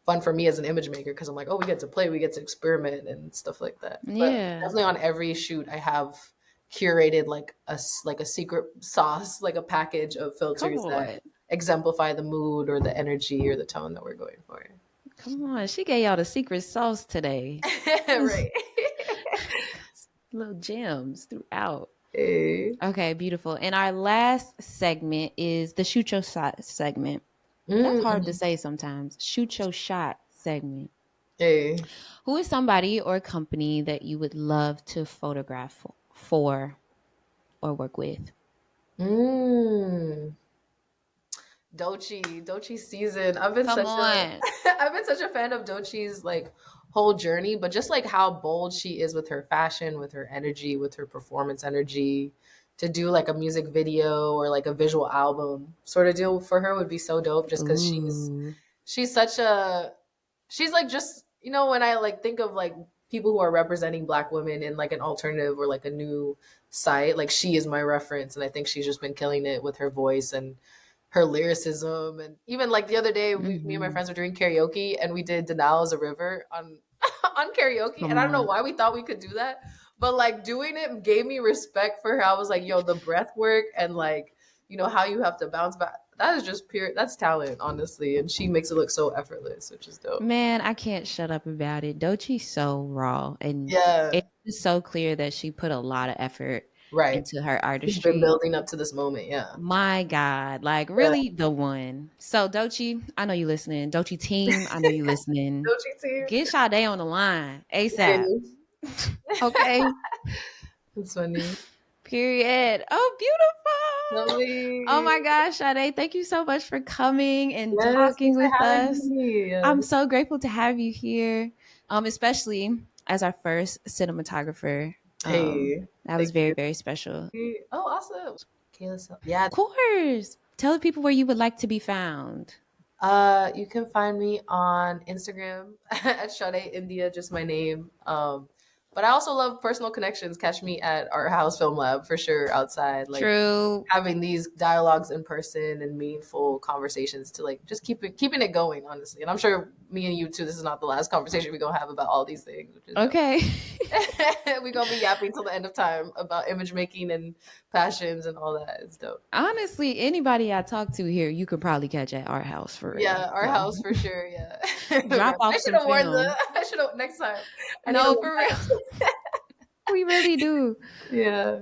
[SPEAKER 2] fun for me as an image maker, because I'm like, oh, we get to play, we get to experiment and stuff like that. But
[SPEAKER 1] Yeah.
[SPEAKER 2] definitely on every shoot, I have curated like a secret sauce, like a package of
[SPEAKER 1] Come
[SPEAKER 2] filters that
[SPEAKER 1] on.
[SPEAKER 2] exemplify the mood or the energy or the tone that we're going for.
[SPEAKER 1] Come on. She gave y'all the secret sauce today.
[SPEAKER 2] Right.
[SPEAKER 1] Little gems throughout.
[SPEAKER 2] Hey.
[SPEAKER 1] Okay, beautiful. And our last segment is the shoot your shot segment. That's hard to
[SPEAKER 2] Mm-mm.
[SPEAKER 1] say sometimes. Shoot your shot segment.
[SPEAKER 2] Hey.
[SPEAKER 1] Who is somebody or company that you would love to photograph for or work with?
[SPEAKER 2] Mm. Doechii season. I've been
[SPEAKER 1] Come
[SPEAKER 2] such a
[SPEAKER 1] on.
[SPEAKER 2] I've been such a fan of Doechiiiiii's like whole journey, but just like how bold she is with her fashion, with her energy, with her performance energy, to do like a music video or like a visual album sort of deal for her would be so dope, just because
[SPEAKER 1] Ooh.
[SPEAKER 2] she's such a she's like, just, you know, when I like think of like people who are representing black women in like an alternative or like a new site, like she is my reference. And I think she's just been killing it with her voice and her lyricism. And even like the other day, me and my
[SPEAKER 1] Mm-hmm.
[SPEAKER 2] friends were doing karaoke, and we did Denial as a River on on karaoke.
[SPEAKER 1] Come
[SPEAKER 2] And I don't know
[SPEAKER 1] on.
[SPEAKER 2] why we thought we could do that, but like doing it gave me respect for her. I was like, yo, the breath work and like, you know, how you have to bounce back. That is just pure, that's talent, honestly. And she makes it look so effortless, which is dope.
[SPEAKER 1] Man, I can't shut up about it. Doechiiiiiii's so raw, and
[SPEAKER 2] Yeah,
[SPEAKER 1] it's so clear that she put a lot of effort
[SPEAKER 2] right.
[SPEAKER 1] into her
[SPEAKER 2] She's been
[SPEAKER 1] artistry.
[SPEAKER 2] building up to this moment. Yeah.
[SPEAKER 1] My God, like
[SPEAKER 2] Yeah.
[SPEAKER 1] really the one. So Doechii, I know you listening. Doechii team, I know you listening.
[SPEAKER 2] Doechii team.
[SPEAKER 1] Get Sade on the line ASAP.
[SPEAKER 2] Hey,
[SPEAKER 1] Okay.
[SPEAKER 2] it's funny.
[SPEAKER 1] Period. Oh, beautiful. Oh
[SPEAKER 2] Lovely.
[SPEAKER 1] my gosh, Sade, thank you so much for coming and
[SPEAKER 2] Yes,
[SPEAKER 1] talking
[SPEAKER 2] thanks for
[SPEAKER 1] with
[SPEAKER 2] having
[SPEAKER 1] us.
[SPEAKER 2] me.
[SPEAKER 1] I'm so grateful to have you here, especially as our first cinematographer.
[SPEAKER 2] Hey,
[SPEAKER 1] That was
[SPEAKER 2] thank
[SPEAKER 1] very,
[SPEAKER 2] you.
[SPEAKER 1] very special.
[SPEAKER 2] Oh, awesome. Kayla, yeah.
[SPEAKER 1] Of course. Tell the people where you would like to be found.
[SPEAKER 2] You can find me on Instagram at Sade Ndya, just my name. But I also love personal connections. Catch me at Art House Film Lab for sure. Outside, like
[SPEAKER 1] True.
[SPEAKER 2] having these dialogues in person and meaningful conversations to like just keeping it going, honestly. And I'm sure me and you too, this is not the last conversation we're gonna have about all these things, which is dope.
[SPEAKER 1] Okay.
[SPEAKER 2] We're gonna be yapping till the end of time about image making and passions and all that. It's dope.
[SPEAKER 1] Honestly, anybody I talk to here, you could probably catch at our house for real.
[SPEAKER 2] Yeah, our
[SPEAKER 1] So
[SPEAKER 2] house for sure. Yeah.
[SPEAKER 1] drop
[SPEAKER 2] Right.
[SPEAKER 1] off
[SPEAKER 2] I should
[SPEAKER 1] some
[SPEAKER 2] have warned
[SPEAKER 1] film.
[SPEAKER 2] the I should have next time. I need a
[SPEAKER 1] No, for real.
[SPEAKER 2] reminder.
[SPEAKER 1] We really do.
[SPEAKER 2] Yeah.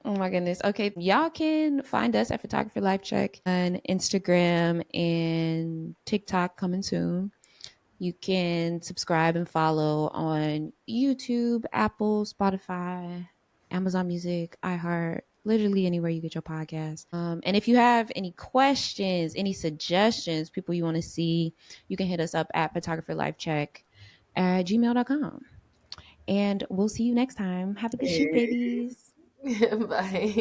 [SPEAKER 1] Oh my goodness. Okay. Y'all can find us at Photographer Life Check on Instagram and TikTok coming soon. You can subscribe and follow on YouTube, Apple, Spotify, Amazon Music, iHeart, literally anywhere you get your podcast. And if you have any questions, any suggestions, people you want to see, you can hit us up at photographerlifecheck@gmail.com. And we'll see you next time. Have a good shoot,
[SPEAKER 2] Hey.
[SPEAKER 1] babies.
[SPEAKER 2] Bye.